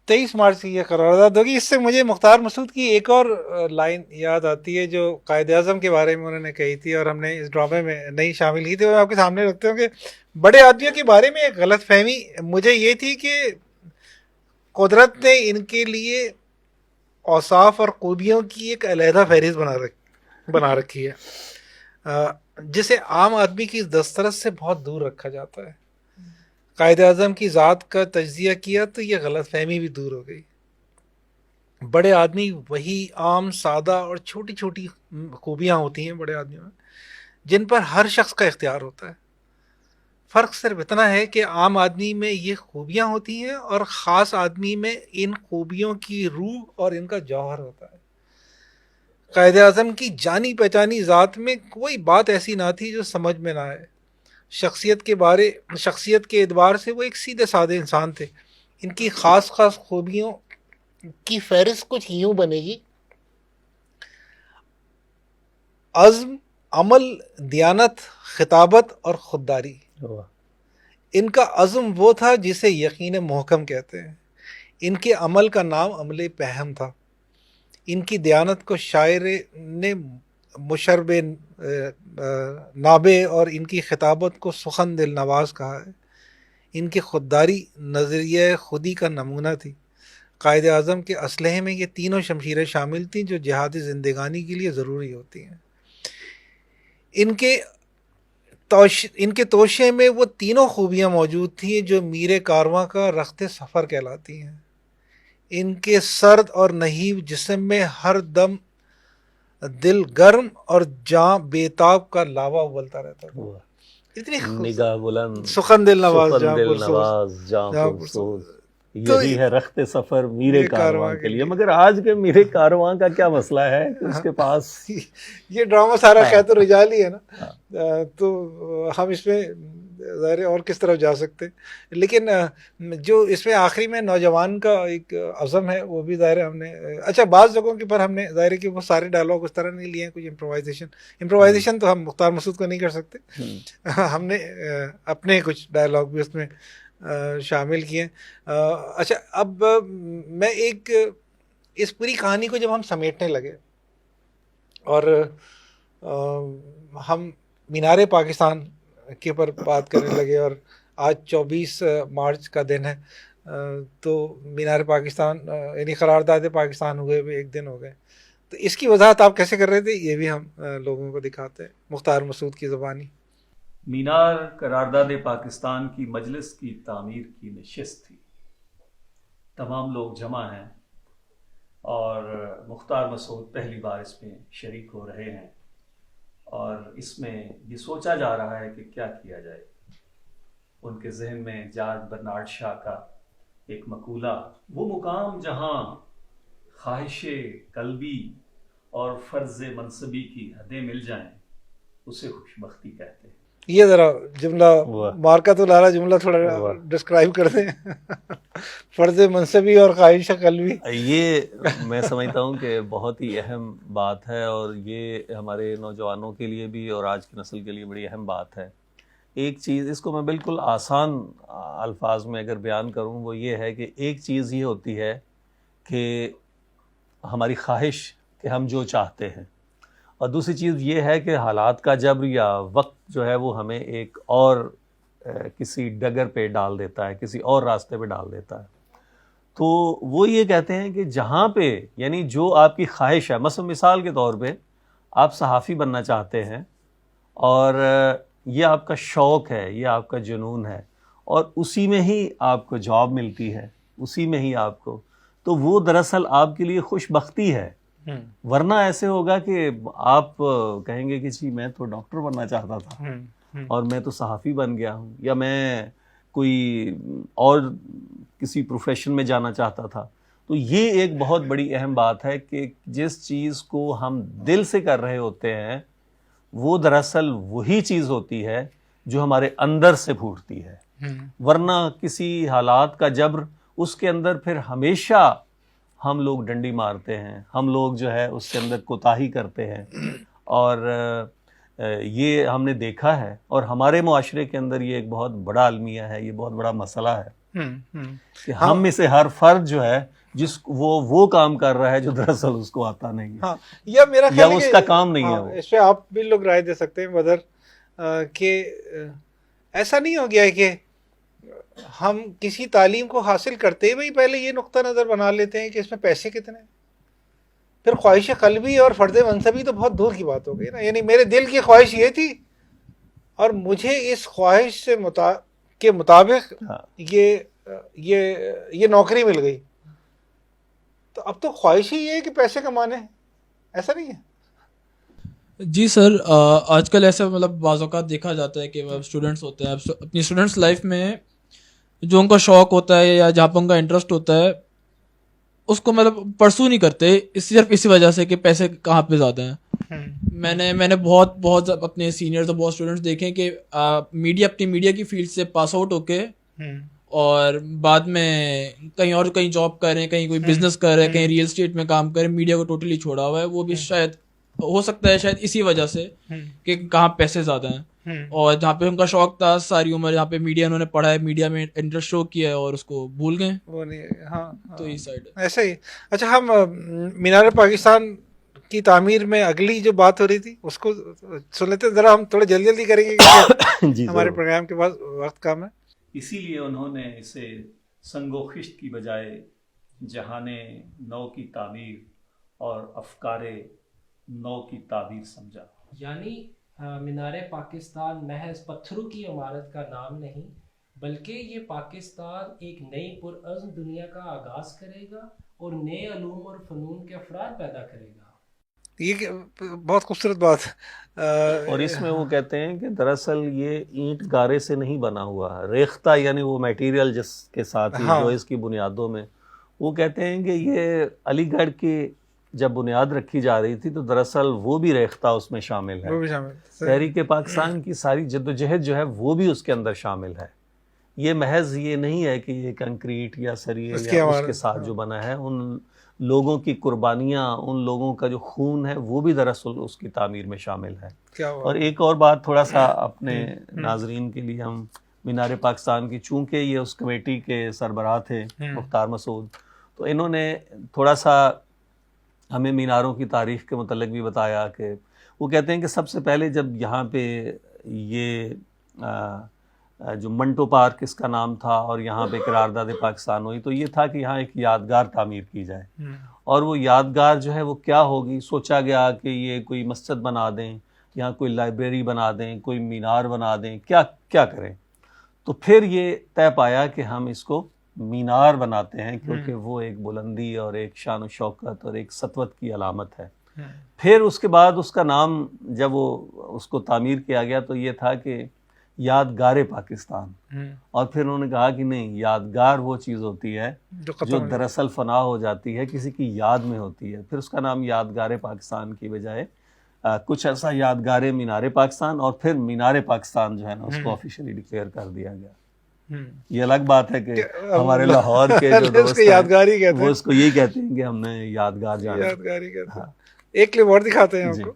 23 مارچ کی یہ قرارداد ہوگی۔ اس سے مجھے مختار مسعود کی ایک اور لائن یاد آتی ہے جو قائد اعظم کے بارے میں انہوں نے کہی تھی اور ہم نے اس ڈرامے میں نہیں شامل کی تھی، اور میں آپ کے سامنے رکھتے ہوں کہ بڑے آدمیوں کے بارے میں ایک غلط فہمی مجھے یہ تھی کہ قدرت نے ان کے لیے اوصاف اور خوبیوں کی ایک علیحدہ فہرست بنا رکھی ہے جسے عام آدمی کی دسترس سے بہت دور رکھا جاتا ہے۔ قائد اعظم کی ذات کا تجزیہ کیا تو یہ غلط فہمی بھی دور ہو گئی۔ بڑے آدمی وہی عام، سادہ اور چھوٹی چھوٹی خوبیاں ہوتی ہیں بڑے آدمیوں میں جن پر ہر شخص کا اختیار ہوتا ہے۔ فرق صرف اتنا ہے کہ عام آدمی میں یہ خوبیاں ہوتی ہیں اور خاص آدمی میں ان خوبیوں کی روح اور ان کا جوہر ہوتا ہے۔ قائد اعظم کی جانی پہچانی ذات میں کوئی بات ایسی نہ تھی جو سمجھ میں نہ آئے۔ شخصیت کے اعتبار سے وہ ایک سیدھے سادے انسان تھے۔ ان کی خاص خوبیوں کی فہرست کچھ یوں بنے گی: عزم، عمل، دیانت، خطابت اور خودداری۔ ان کا عزم وہ تھا جسے یقین محکم کہتے ہیں۔ ان کے عمل کا نام عمل پہم تھا۔ ان کی دیانت کو شاعر نے مشرب نابے اور ان کی خطابت کو سخن دل نواز کہا ہے۔ ان کی خودداری نظریہ خودی کا نمونہ تھی۔ قائد اعظم کے اسلحے میں یہ تینوں شمشیریں شامل تھیں جو جہاد زندگانی کے لیے ضروری ہوتی ہیں۔ ان کے توشے میں وہ تینوں خوبیاں موجود تھیں جو میر کارواں کا رخت سفر کہلاتی ہیں۔ ان کے سرد اور نحیف جسم میں ہر دم دل گرم اور جاں بےتاب کا لاوا ابلتا رہتا تھا۔ اتنی نگاہ بلند، سخن دل نواز، جاں پرسوز، یہی ہے رخت سفر میرے کارواں کے لیے۔ مگر آج کے میرے کارواں کا کیا مسئلہ ہے کہ اس کے پاس یہ ڈرامہ سارا خیط الرجال ہی ہے نا، تو ہم اس میں ظاہر اور کس طرف جا سکتے، لیکن جو اس میں آخری میں نوجوان کا ایک عزم ہے وہ بھی ظاہر ہم نے اچھا بعض جگہوں کے پر ہم نے ظاہر ہے کہ وہ سارے ڈائلاگ اس طرح نہیں لیے ہیں، کچھ امپرووائزیشن تو ہم مختار مسعود کو نہیں کر سکتے، ہم نے اپنے کچھ ڈائلاگ بھی اس میں شامل کیے۔ اچھا، اب میں ایک اس پوری کہانی کو جب ہم سمیٹنے لگے اور ہم مینار پاکستان کے اوپر بات کرنے لگے، اور آج 24 مارچ کا دن ہے، تو مینار پاکستان یعنی قرارداد پاکستان ہوئے ہوئے ایک دن ہو گئے، تو اس کی وضاحت آپ کیسے کر رہے تھے یہ بھی ہم لوگوں کو دکھاتے ہیں مختار مسعود کی زبانی. مینار قرارداد پاکستان کی مجلس کی تعمیر کی نشست تھی. تمام لوگ جمع ہیں اور مختار مسعود پہلی بار اس میں شریک ہو رہے ہیں اور اس میں یہ سوچا جا رہا ہے کہ کیا کیا جائے. ان کے ذہن میں جارج برنارڈ شاہ کا ایک مقولہ، وہ مقام جہاں خواہش قلبی اور فرض منصبی کی حدیں مل جائیں اسے خوش بختی کہتے ہیں. یہ ذرا جملہ مارکت العلا جملہ تھوڑا ڈسکرائب کر دیں. فرض منصبی اور خواہش قلبی، یہ میں سمجھتا ہوں کہ بہت ہی اہم بات ہے اور یہ ہمارے نوجوانوں کے لیے بھی اور آج کی نسل کے لیے بڑی اہم بات ہے. ایک چیز اس کو میں بالکل آسان الفاظ میں اگر بیان کروں وہ یہ ہے کہ ایک چیز یہ ہوتی ہے کہ ہماری خواہش کہ ہم جو چاہتے ہیں، اور دوسری چیز یہ ہے کہ حالات کا جبر یا وقت جو ہے وہ ہمیں ایک اور کسی ڈگر پہ ڈال دیتا ہے، کسی اور راستے پہ ڈال دیتا ہے. تو وہ یہ کہتے ہیں کہ جہاں پہ یعنی جو آپ کی خواہش ہے، مثال کے طور پہ آپ صحافی بننا چاہتے ہیں اور یہ آپ کا شوق ہے، یہ آپ کا جنون ہے اور اسی میں ہی آپ کو جاب ملتی ہے، اسی میں ہی آپ کو، تو وہ دراصل آپ کے لیے خوش بختی ہے. ورنہ ایسے ہوگا کہ آپ کہیں گے کہ جی میں تو ڈاکٹر بننا چاہتا تھا اور میں تو صحافی بن گیا ہوں، یا میں کوئی اور کسی پروفیشن میں جانا چاہتا تھا. تو یہ ایک بہت بڑی اہم بات ہے کہ جس چیز کو ہم دل سے کر رہے ہوتے ہیں وہ دراصل وہی چیز ہوتی ہے جو ہمارے اندر سے پھوٹتی ہے. ورنہ کسی حالات کا جبر اس کے اندر پھر ہمیشہ ہم لوگ ڈنڈی مارتے ہیں، ہم لوگ جو ہے اس کے اندر کوتاہی کرتے ہیں. اور یہ ہم نے دیکھا ہے اور ہمارے معاشرے کے اندر یہ ایک بہت بڑا المیہ ہے، یہ بہت بڑا مسئلہ ہے کہ ہم میں سے ہر فرد جو ہے جس وہ کام کر رہا ہے جو دراصل اس کو آتا نہیں ہے، یا میرا یا اس کا کام نہیں ہے. وہ اس پہ آپ بھی لوگ رائے دے سکتے ہیں بدر کہ ایسا نہیں ہو گیا ہے کہ ہم کسی تعلیم کو حاصل کرتے ہوئے پہلے یہ نقطہ نظر بنا لیتے ہیں کہ اس میں پیسے کتنے ہیں، پھر خواہش قلبی اور فرض منصبی تو بہت دور کی بات ہو گئی نا. یعنی میرے دل کی خواہش یہ تھی اور مجھے اس خواہش سے کے مطابق یہ نوکری مل گئی، تو اب تو خواہش ہی یہ ہے کہ پیسے کمانے ہیں، ایسا نہیں ہے؟ جی سر، آج کل ایسا مطلب بعض اوقات دیکھا جاتا ہے کہ اسٹوڈنٹس ہوتے ہیں اپنی اسٹوڈنٹس لائف میں جو ان کا شوق ہوتا ہے یا جہاں پہ ان کا انٹرسٹ ہوتا ہے اس کو مطلب پرسو نہیں کرتے، صرف اسی وجہ سے کہ پیسے کہاں پہ زیادہ ہیں. میں نے بہت اپنے سینئرز اور بہت اسٹوڈنٹس دیکھے کہ اپنی میڈیا کی فیلڈ سے پاس آؤٹ ہو کے اور بعد میں کہیں جاب کر رہے ہیں، کہیں کوئی بزنس کر رہے ہیں، کہیں ریئل اسٹیٹ میں کام کر رہے ہیں، میڈیا کو ٹوٹلی چھوڑا ہوا ہے. وہ بھی شاید ہو سکتا ہے شاید اسی وجہ سے کہ کہاں پیسے زیادہ ہیں، اور جہاں پہ ان کا شوق تھا ساری عمر، جہاں پہ میڈیا انہوں نے پڑھا ہے، میڈیا میں انٹرسٹ شو کیا ہے اور اس کو بھول گئے. تو یہ سائڈ ایسا ہی. اچھا، ہم مینار پاکستان کی تعمیر میں اگلی جو بات ہو رہی تھی اس کو سن لیتے ہیں ذرا. ہم تھوڑا جلدی کریں گے کیونکہ ہمارے پروگرام کے بعد وقت کم ہے. اسی لیے انہوں نے اسے سنگ و خشت کی بجائے جہان نو کی تعمیر اور افکار نو کی تعبیر سمجھا. یعنی مینار پاکستان محض پتھروں کی عمارت کا نام نہیں، بلکہ یہ پاکستان ایک نئی پرعزم دنیا کا آغاز کرے گا اور نئے علوم اور فنون کے افراد پیدا کرے گا. یہ بہت خوبصورت بات. اور اس میں وہ کہتے ہیں کہ دراصل یہ اینٹ گارے سے نہیں بنا ہوا، ریختہ یعنی وہ میٹیریل جس کے ساتھ جو اس کی بنیادوں میں، وہ کہتے ہیں کہ یہ علی گڑھ کی جب بنیاد رکھی جا رہی تھی تو دراصل وہ بھی ریختہ اس میں شامل ہے. تحریک پاکستان کی ساری جدوجہد جو ہے وہ بھی اس کے اندر شامل ہے. یہ محض یہ نہیں ہے کہ یہ کنکریٹ یا سریے یا اس کے ساتھ جو بنا ہے، ان لوگوں کی قربانیاں، ان لوگوں کا جو خون ہے وہ بھی دراصل اس کی تعمیر میں شامل ہے. اور ایک اور بات تھوڑا سا اپنے ناظرین کے لیے، ہم مینار پاکستان کی چونکہ یہ اس کمیٹی کے سربراہ تھے مختار مسعود، تو انہوں نے تھوڑا سا ہمیں میناروں کی تاریخ کے متعلق بھی بتایا کہ وہ کہتے ہیں کہ سب سے پہلے جب یہاں پہ یہ جو منٹو پارک اس کا نام تھا اور یہاں پہ قرارداد پاکستان ہوئی، تو یہ تھا کہ یہاں ایک یادگار تعمیر کی جائے، اور وہ یادگار جو ہے وہ کیا ہوگی، سوچا گیا کہ یہ کوئی مسجد بنا دیں، یہاں کوئی لائبریری بنا دیں، کوئی مینار بنا دیں، کیا کریں. تو پھر یہ طے پایا کہ ہم اس کو مینار بناتے ہیں، کیونکہ وہ ایک بلندی اور ایک شان و شوکت اور ایک سطوت کی علامت ہے. پھر اس کے بعد اس کا نام جب وہ اس کو تعمیر کیا گیا تو یہ تھا کہ یادگار پاکستان، اور پھر انہوں نے کہا کہ نہیں، یادگار وہ چیز ہوتی ہے جو دراصل فنا ہو جاتی ہے، کسی کی یاد میں ہوتی ہے. پھر اس کا نام یادگار پاکستان کی بجائے کچھ ایسا یادگار مینار پاکستان، اور پھر مینار پاکستان جو ہے نا اس کو آفیشیلی ڈکلیئر کر دیا گیا. یہ الگ بات ہے کہ ہمارے لاہور کے جو دوست ہیں وہ اس کو یہی کہتے ہیں کہ ہم نے یادگار جانا. یادگاری کہتے ہیں. ایک کلپ اور دکھاتے ہیں آپ کو.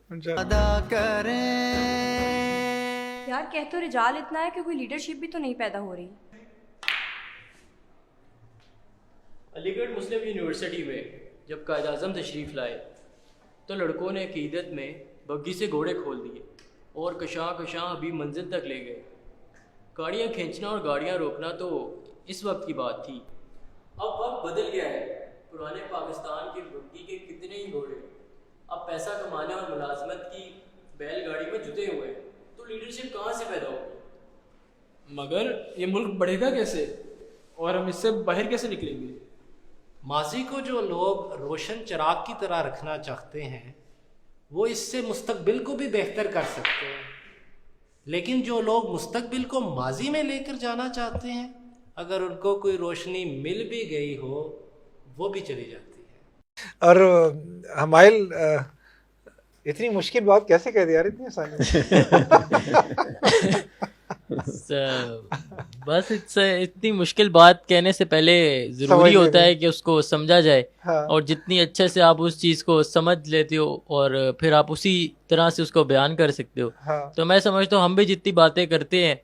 یار کہہ تو رجال اتنا ہے کہ کوئی لیڈرشپ بھی تو نہیں پیدا ہو رہی. علی گڑھ مسلم یونیورسٹی میں جب قائد اعظم تشریف لائے تو لڑکوں نے عقیدت میں بگی سے گھوڑے کھول دیے اور کشاں کشاں ابھی منزل تک لے گئے. گاڑیاں کھینچنا اور گاڑیاں روکنا تو اس وقت کی بات تھی. اب وقت بدل گیا ہے. پرانے پاکستان کے بگی کے کتنے ہی گھوڑے اب پیسہ کمانے اور ملازمت کی بیل گاڑی میں جتے ہوئے، تو لیڈرشپ کہاں سے پیدا ہوگی؟ مگر یہ ملک بڑھے گا کیسے اور ہم اس سے باہر کیسے نکلیں گے؟ ماضی کو جو لوگ روشن چراغ کی طرح رکھنا چاہتے ہیں وہ اس سے مستقبل کو بھی بہتر کر سکتے ہیں، لیکن جو لوگ مستقبل کو ماضی میں لے کر جانا چاہتے ہیں، اگر ان کو کوئی روشنی مل بھی گئی ہو وہ بھی چلی جاتی ہے. اور ہمائل اتنی مشکل بات کیسے کہہ دیا یار، اتنی آسانی. بس اتنی مشکل بات کہنے سے پہلے ضروری ہوتا ہے کہ اس کو سمجھا جائے، اور جتنی اچھے سے آپ اس چیز کو سمجھ لیتے ہو اور پھر آپ اسی طرح سے اس کو بیان کر سکتے ہو. تو میں سمجھتا ہوں ہم بھی جتنی باتیں کرتے ہیں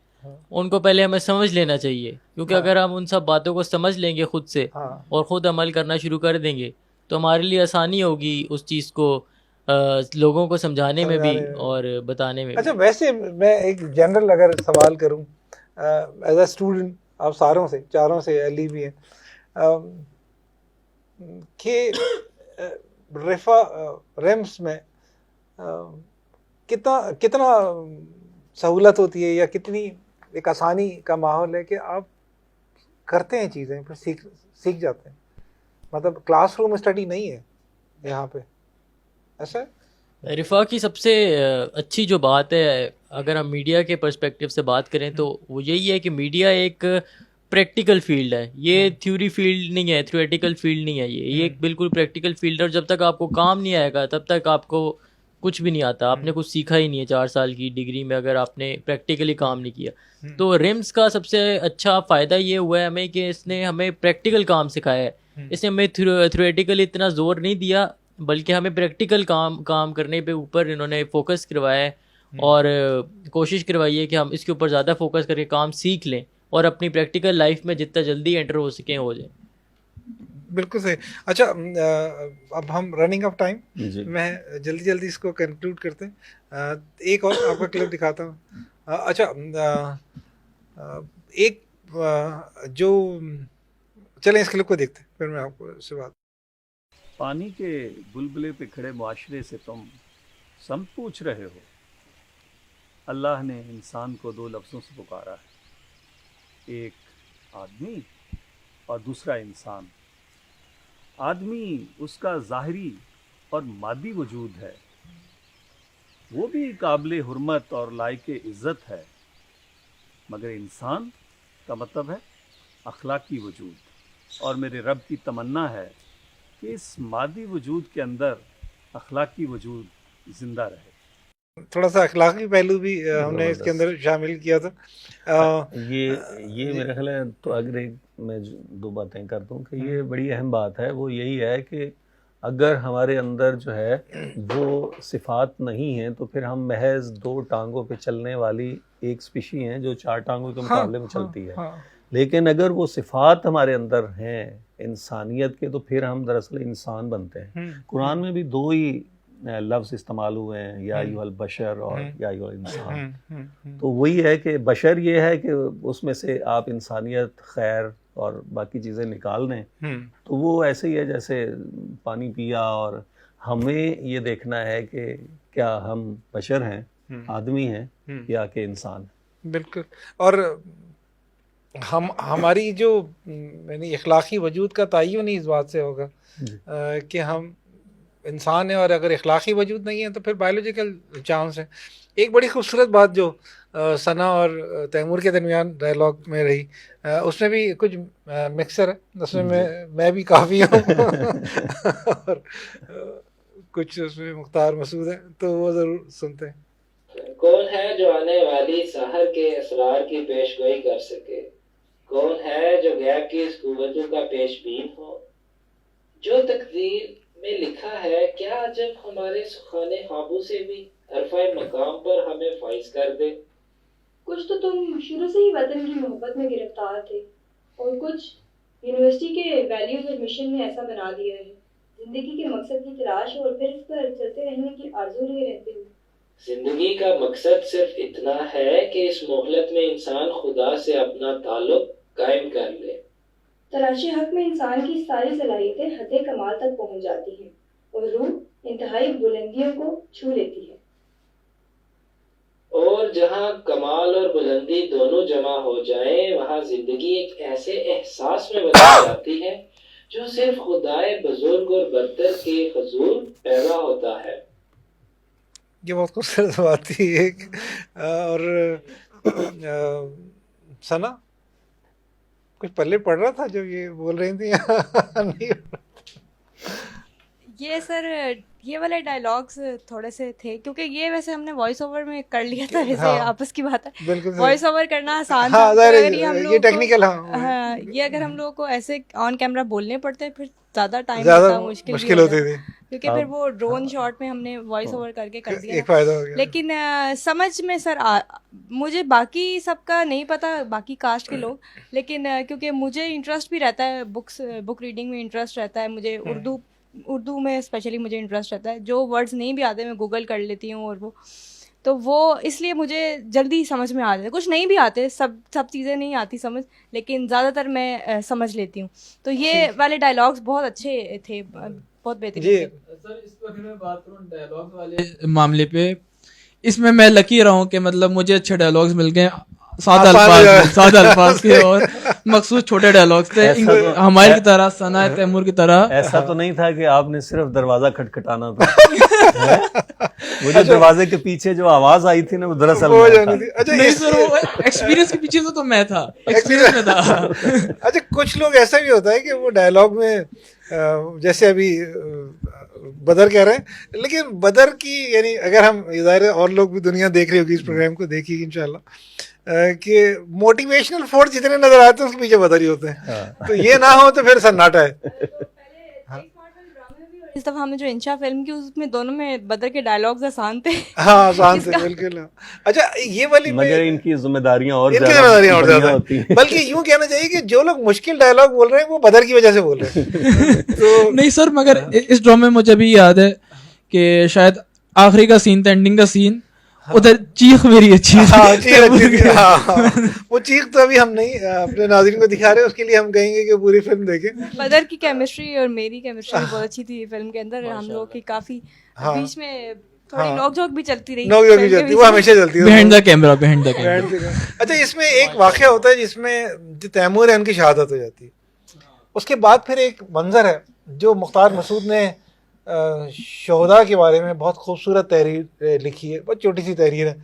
ان کو پہلے ہمیں سمجھ لینا چاہیے، کیونکہ اگر ہم ان سب باتوں کو سمجھ لیں گے خود سے اور خود عمل کرنا شروع کر دیں گے تو ہمارے لیے آسانی ہوگی اس چیز کو لوگوں کو سمجھانے میں بھی اور بتانے میں. اچھا ویسے میں ایک جنرل اگر سوال کروں ایز اے اسٹوڈنٹ، آپ ساروں سے چاروں سے علی بھی ہیں، کہ ریمس میں کتنا سہولت ہوتی ہے یا کتنی ایک آسانی کا ماحول ہے کہ آپ کرتے ہیں چیزیں پھر سیکھ جاتے ہیں، مطلب کلاس روم اسٹڈی نہیں ہے یہاں پہ ایسا ہے؟ رفا کی سب سے اچھی جو بات ہے اگر ہم میڈیا کے پرسپیکٹیو سے بات کریں تو وہ یہی ہے کہ میڈیا ایک پریکٹیکل فیلڈ ہے، یہ تھیوری فیلڈ نہیں ہے، تھیوریٹیکل فیلڈ نہیں ہے، یہ ایک بالکل پریکٹیکل فیلڈ ہے، اور جب تک آپ کو کام نہیں آئے گا تب تک آپ کو کچھ بھی نہیں آتا. آپ نے کچھ سیکھا ہی نہیں ہے 4 سال کی ڈگری میں اگر آپ نے پریکٹیکلی کام نہیں کیا. تو ریمس کا سب سے اچھا فائدہ یہ ہوا ہے ہمیں کہ اس نے ہمیں پریکٹیکل کام سکھایا ہے. اس نے ہمیں تھیوریٹیکل اتنا زور نہیں دیا بلکہ ہمیں پریکٹیکل کام کرنے پہ اوپر انہوں نے فوکس کروایا ہے، اور کوشش کروائی ہے کہ ہم اس کے اوپر زیادہ فوکس کر کے کام سیکھ لیں اور اپنی پریکٹیکل لائف میں جتنا جلدی انٹر ہو سکیں ہو جائیں. بالکل صحیح. اچھا اب ہم رننگ آف ٹائم، میں جلدی اس کو کنکلوڈ کرتے ہیں. ایک اور آپ کا کلپ دکھاتا ہوں. اچھا ایک جو چلیں اس کلپ کو دیکھتے ہیں پھر میں آپ کو سے بات. پانی کے بلبلے پہ کھڑے معاشرے سے تم سم پوچھ رہے ہو. اللہ نے انسان کو 2 لفظوں سے پکارا ہے، ایک آدمی اور دوسرا انسان. آدمی اس کا ظاہری اور مادی وجود ہے، وہ بھی قابل حرمت اور لائق عزت ہے، مگر انسان کا مطلب ہے اخلاقی وجود. اور میرے رب کی تمنا ہے کہ اس مادی وجود کے اندر اخلاقی وجود زندہ رہے. تھوڑا سا اخلاقی پہلو بھی ہم نے اس کے اندر شامل کیا تھا. یہ میرا خیال ہے تو اگر ایک میں 2 باتیں کرتا ہوں کہ یہ بڑی اہم بات ہے، وہ یہی ہے کہ اگر ہمارے اندر جو ہے وہ صفات نہیں ہیں تو پھر ہم محض 2 ٹانگوں پہ چلنے والی ایک اسپیشی ہیں جو 4 ٹانگوں کے مقابلے میں چلتی ہے. لیکن اگر وہ صفات ہمارے اندر ہیں انسانیت کے تو پھر ہم دراصل انسان بنتے ہیں. قرآن میں بھی 2 ہی لفظ استعمال ہوئے ہیں، یا ایھا البشر اور یا ایھا الانسان. تو وہی ہے کہ بشر یہ ہے کہ اس میں سے آپ انسانیت، خیر اور باقی چیزیں نکال دیں تو وہ ایسے ہی ہے جیسے پانی پیا. اور ہمیں یہ دیکھنا ہے کہ کیا ہم بشر ہیں، آدمی ہیں، یا کہ انسان. بالکل. اور ہماری جو یعنی اخلاقی وجود کا تعین ہی اس بات سے ہوگا کہ ہم انسان ہیں، اور اگر اخلاقی وجود نہیں ہے تو پھر بایولوجیکل چانس ہے. ایک بڑی خوبصورت بات جو ثنا اور تیمور کے درمیان ڈائلاگ میں رہی، اس میں بھی کچھ مکسر ہے، اس میں میں بھی کافی ہوں اور کچھ اس میں مختار مسعود ہے، تو وہ ضرور سنتے ہیں. کون ہے جو آنے والی سحر کے اسرار کی پیش گوئی کر سکے؟ کون ہے جو غیب کی اس قوتوں کا پیش بین ہو؟ جو تقدیر میں لکھا ہے کیا جب ہمارے سخانے خوابوں سے بھی عرفہ مقام پر ہمیں فائز کر دے. کچھ تو تم شروع سے ہی وطن کی محبت میں گرفتار تھے، اور کچھ یونیورسٹی کے ویلیوز اور مشن نے ایسا بنا دیا ہے زندگی کے مقصد کی تلاش اور پھر اس پر چلتے رہنے کی آرزو لیے رہتے ہو. زندگی کا مقصد صرف اتنا ہے کہ اس مہلت میں انسان خدا سے اپنا تعلق قائم کر لے. تلاش حق میں انسان کی ساری صلاحیتیں حد کمال تک پہنچ جاتی ہیں اور روح انتہائی بلندیوں کو چھو لیتی ہے. اور جہاں کمال اور بلندی دونوں جمع ہو جائیں وہاں زندگی ایک ایسے احساس میں بدل جاتی ہے جو صرف خدائے بزرگ اور برتر کے حضور پیدا ہوتا ہے. یہ بہت خوبصورت بات تھی ایک. اور ثنا کچھ پلے پڑ رہا تھا جب یہ بول رہی تھی؟ یہ سر یہ والے ڈائلاگس تھوڑے سے تھے، کیونکہ یہ ویسے ہم نے وائس اوور میں کر لیا تھا، ویسے آپس کی بات ہے، وائس اوور کرنا آسان تھا. یہ ٹیکنیکل، ہاں یہ اگر ہم لوگوں کو ایسے آن کیمرہ بولنے پڑتے پھر زیادہ ٹائم مشکل ہوتی تھی، کیونکہ پھر وہ ڈرون شاٹ میں ہم نے وائس اوور کر کے کر دیا. لیکن سمجھ میں سر مجھے باقی سب کا نہیں پتا، باقی کاسٹ کے لوگ، لیکن کیونکہ مجھے انٹرسٹ بھی رہتا ہے بک ریڈنگ میں انٹرسٹ رہتا ہے، مجھے اردو میں اسپیشلی مجھے انٹرسٹ رہتا ہے. جو ورڈز نہیں بھی آتے میں گوگل کر لیتی ہوں، اور وہ اس لیے مجھے جلدی سمجھ میں آ جاتے. کچھ نہیں بھی آتے، سب چیزیں نہیں آتی سمجھ، لیکن زیادہ تر میں سمجھ لیتی ہوں. تو یہ والے ڈائلاگس بہت اچھے تھے، بہت بہترین تھے. سر اس وقت میں بات کروں ڈائلاگس والے معاملے پہ، اس میں لکی رہا ہوں کہ مطلب مجھے اچھے ڈائلاگس مل گئے، سادہ الفاظ کے اور مخصوص چھوٹے ڈائلاگس تھے ہماری کی طرح، ثنا تیمور کی طرح. ایسا تو نہیں تھا کہ آپ نے صرف دروازہ کھٹکھٹانا تھا. مجھے دروازے کے پیچھے جو آواز آئی تھی نا وہ دراصل نہیں سر، وہ ایکسپیرینس کے پیچھے تو میں تھا، ایکسپیرینس میں تھا. اچھا کچھ لوگ ایسا بھی ہوتا ہے کہ وہ ڈائلاگ میں جیسے ابھی بدر کہہ رہے ہیں، لیکن بدر کی یعنی اگر ہم ظاہر اور لوگ بھی دنیا دیکھ رہی ہوگی اس پروگرام کو، دیکھیے گی انشاءاللہ، کہ موٹیویشنل فورس جتنے نظر آتے ہیں اس کے پیچھے بدر ہی ہوتے ہیں. تو یہ نہ ہو تو پھر سناٹا ہے. اس دفعہ ہم نے جو انشا فلم کی اس میں دونوں میں بدر کے ڈائلاگز آسان تھے. ہاں آسان تھے بالکل. اچھا یہ والی مگر ان کی ذمہ داریاں اور زیادہ ہوتی ہیں، بلکہ یوں کہنا چاہیے کہ جو لوگ مشکل ڈائلاگ بول رہے ہیں وہ بدر کی وجہ سے بول رہے ہیں. تو نہیں سر، مگر اس ڈرامے میں مجھے بھی یاد ہے کہ شاید آخری کا سین تھا، اینڈنگ کا سین، ادھر چیخ میری اچھی تھی. وہ چیخ تو ابھی ہم نہیں اپنے ناظرین کو دکھا رہے، اس کے لیے ہم کہیں گے کہ پوری فلم دیکھیں. بدر کی کیمسٹری اور میری کیمسٹری بہت اچھی تھی فلم کے اندر. ہم لوگ کی کافی بیچ میں تھوڑی نوک جھوک بھی چلتی رہی، وہ ہمیشہ چلتی ہے بہائنڈ دا کیمرہ. اچھا اس میں ایک واقعہ ہوتا ہے جس میں جو تیمور ہے ان کی شہادت ہو جاتی ہے. اس کے بعد پھر ایک منظر ہے جو مختار مسعود نے شہداء کے بارے میں بہت خوبصورت تحریر لکھی ہے، بہت چھوٹی سی تحریر ہے،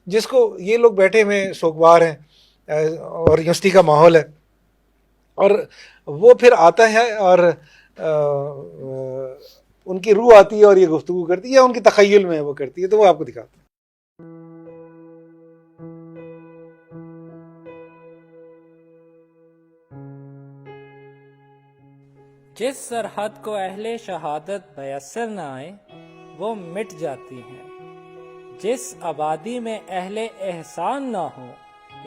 جس کو یہ لوگ بیٹھے ہوئے سوگوار ہیں اور یونیورسٹی کا ماحول ہے، اور وہ پھر آتا ہے اور ان کی روح آتی ہے اور یہ گفتگو کرتی ہے، یا ان کی تخیل میں وہ کرتی ہے، تو وہ آپ کو دکھاتا ہے. جس سرحد کو اہل شہادت میسر نہ آئے وہ مٹ جاتی ہیں، جس آبادی میں اہل احسان نہ ہو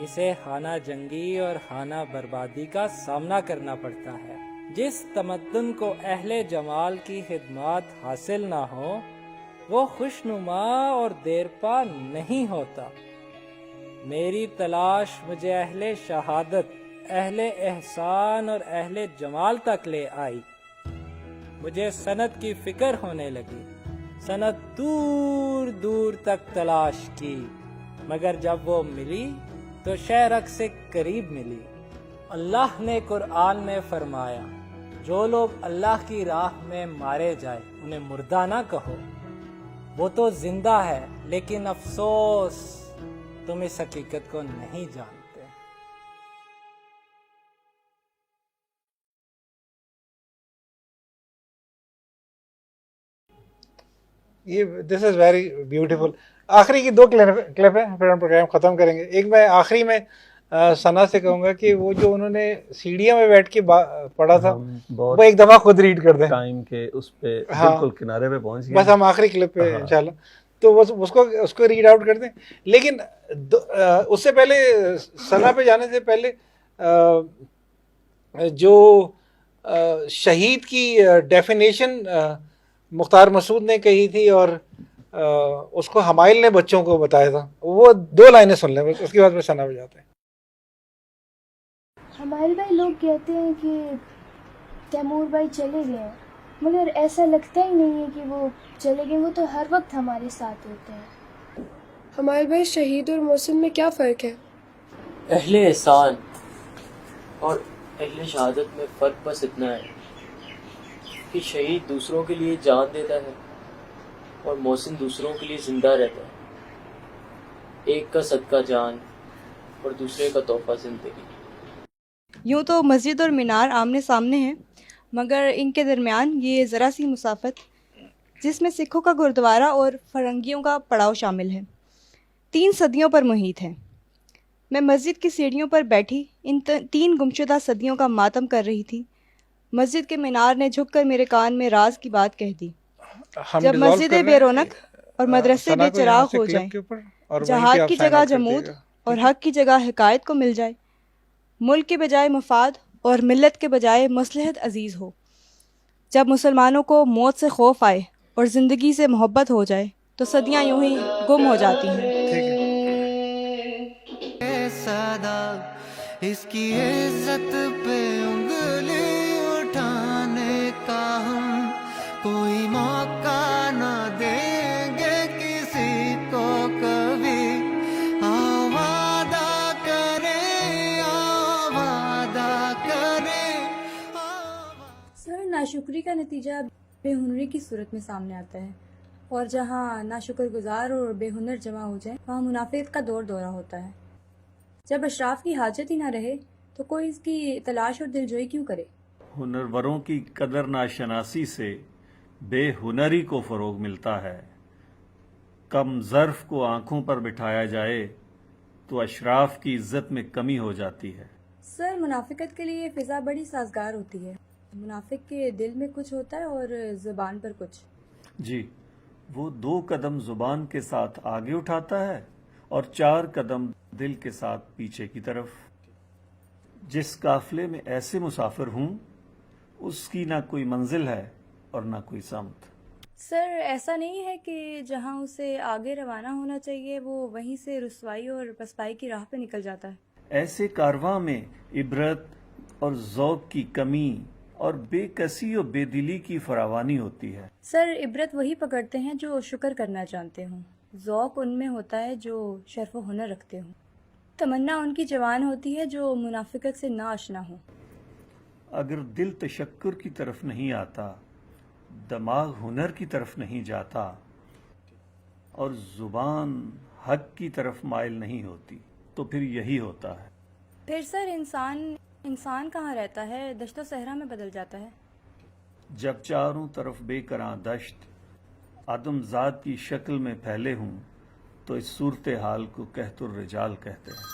اسے خانہ جنگی اور خانہ بربادی کا سامنا کرنا پڑتا ہے. جس تمدن کو اہل جمال کی خدمات حاصل نہ ہو وہ خوشنما اور دیرپا نہیں ہوتا. میری تلاش مجھے اہل شہادت، اہل احسان اور اہل جمال تک لے آئی. مجھے سند کی فکر ہونے لگی. سند دور دور تک تلاش کی، مگر جب وہ ملی تو شہرک سے قریب ملی. اللہ نے قرآن میں فرمایا، جو لوگ اللہ کی راہ میں مارے جائے انہیں مردہ نہ کہو، وہ تو زندہ ہے، لیکن افسوس تم اس حقیقت کو نہیں جانتے. یہ دس از ویری بیوٹیفل. آخری کی 2 کلپ ہیں پھر ہم پروگرام ختم کریں گے. ایک میں آخری میں ثنا سے کہوں گا کہ وہ جو انہوں نے سیڑھیاں میں بیٹھ کے پڑھا تھا وہ ایک دفعہ خود ریڈ کر دیں. ٹائم کے اس پہ بالکل کنارے پہ پہنچ گئے. بس ہم آخری کلپ پہ انشاءاللہ تو اس کو ریڈ آؤٹ کر دیں. لیکن اس سے پہلے ثنا پہ جانے سے پہلے جو شہید کی ڈیفینیشن مختار مسعود نے کہی تھی اور اس کو حمائل نے بچوں کو بتایا تھا، وہ 2 لائنیں سن لیں بس، اس کے بعد میں ثنا پہ جاتے ہیں. حمائل بھائی لوگ کہتے ہیں کہ تیمور بھائی چلے گئے ہیں، مگر ایسا لگتا ہی نہیں ہے کہ وہ چلے گئے، وہ تو ہر وقت ہمارے ساتھ ہوتے ہیں. حمائل بھائی شہید اور محسن میں کیا فرق ہے؟ اہل احسان اور اہل شہادت میں فرق بس اتنا ہے کہ شہید دوسروں کے لیے جان دیتا ہے اور محسن دوسروں کے لیے زندہ رہتا ہے. ایک کا صدقہ جان اور دوسرے کا تحفہ زندگی. یوں تو مسجد اور مینار آمنے سامنے ہیں، مگر ان کے درمیان یہ ذرا سی مسافت جس میں سکھوں کا گردوارہ اور فرنگیوں کا پڑاؤ شامل ہے 3 صدیوں پر محیط ہے. میں مسجد کی سیڑھیوں پر بیٹھی ان 3 گمشدہ صدیوں کا ماتم کر رہی تھی. مسجد کے مینار نے جھک کر میرے کان میں راز کی بات کہہ دی. جب مسجدیں بے رونق اور مدرسے بے چراغ ہو جائیں، جہاد کی جگہ جمود اور حق کی جگہ حکایت کو مل جائے، ملک کے بجائے مفاد اور ملت کے بجائے مصلحت عزیز ہو، جب مسلمانوں کو موت سے خوف آئے اور زندگی سے محبت ہو جائے تو صدیاں یوں ہی گم ہو جاتی ہیں. اس کی عزت پہ انگلی اٹھانے کا ہم کوئی موقع نہ دیں گے کسی کو کبھی. وعدہ کریں سر، ناشکری کا نتیجہ بے ہنری کی صورت میں سامنے آتا ہے، اور جہاں ناشکر گزار اور بے ہنر جمع ہو جائیں وہاں منافقت کا دورہ ہوتا ہے. جب اشراف کی حاجت ہی نہ رہے تو کوئی اس کی تلاش اور دلجوئی کیوں کرے؟ ہنروروں کی قدر ناشناسی سے بے ہنری کو فروغ ملتا ہے. کم ظرف کو آنکھوں پر بٹھایا جائے تو اشراف کی عزت میں کمی ہو جاتی ہے. سر، منافقت کے لیے فضا بڑی سازگار ہوتی ہے. منافق کے دل میں کچھ ہوتا ہے اور زبان پر کچھ. جی، وہ 2 قدم زبان کے ساتھ آگے اٹھاتا ہے اور 4 قدم دل کے ساتھ پیچھے کی طرف. جس قافلے میں ایسے مسافر ہوں اس کی نہ کوئی منزل ہے اور نہ کوئی سمت. سر، ایسا نہیں ہے کہ جہاں اسے آگے روانہ ہونا چاہیے وہ وہیں سے رسوائی اور پسپائی کی راہ پہ نکل جاتا ہے. ایسے کارواں میں عبرت اور ذوق کی کمی اور بے کسی و بے دلی کی فراوانی ہوتی ہے. سر، عبرت وہی پکڑتے ہیں جو شکر کرنا جانتے ہوں، ذوق ان میں ہوتا ہے جو شرف و ہنر رکھتے ہوں، تمنا ان کی جوان ہوتی ہے جو منافقت سے نہ آشنا ہوں. اگر دل تشکر کی طرف نہیں آتا، دماغ ہنر کی طرف نہیں جاتا اور زبان حق کی طرف مائل نہیں ہوتی تو پھر یہی ہوتا ہے. پھر سر انسان کہاں رہتا ہے؟ دشت و صحرا میں بدل جاتا ہے. جب چاروں طرف بے کراں دشت آدم ذات کی شکل میں پھیلے ہوں تو اس صورتحال کو قحط الرجال کہتے ہیں.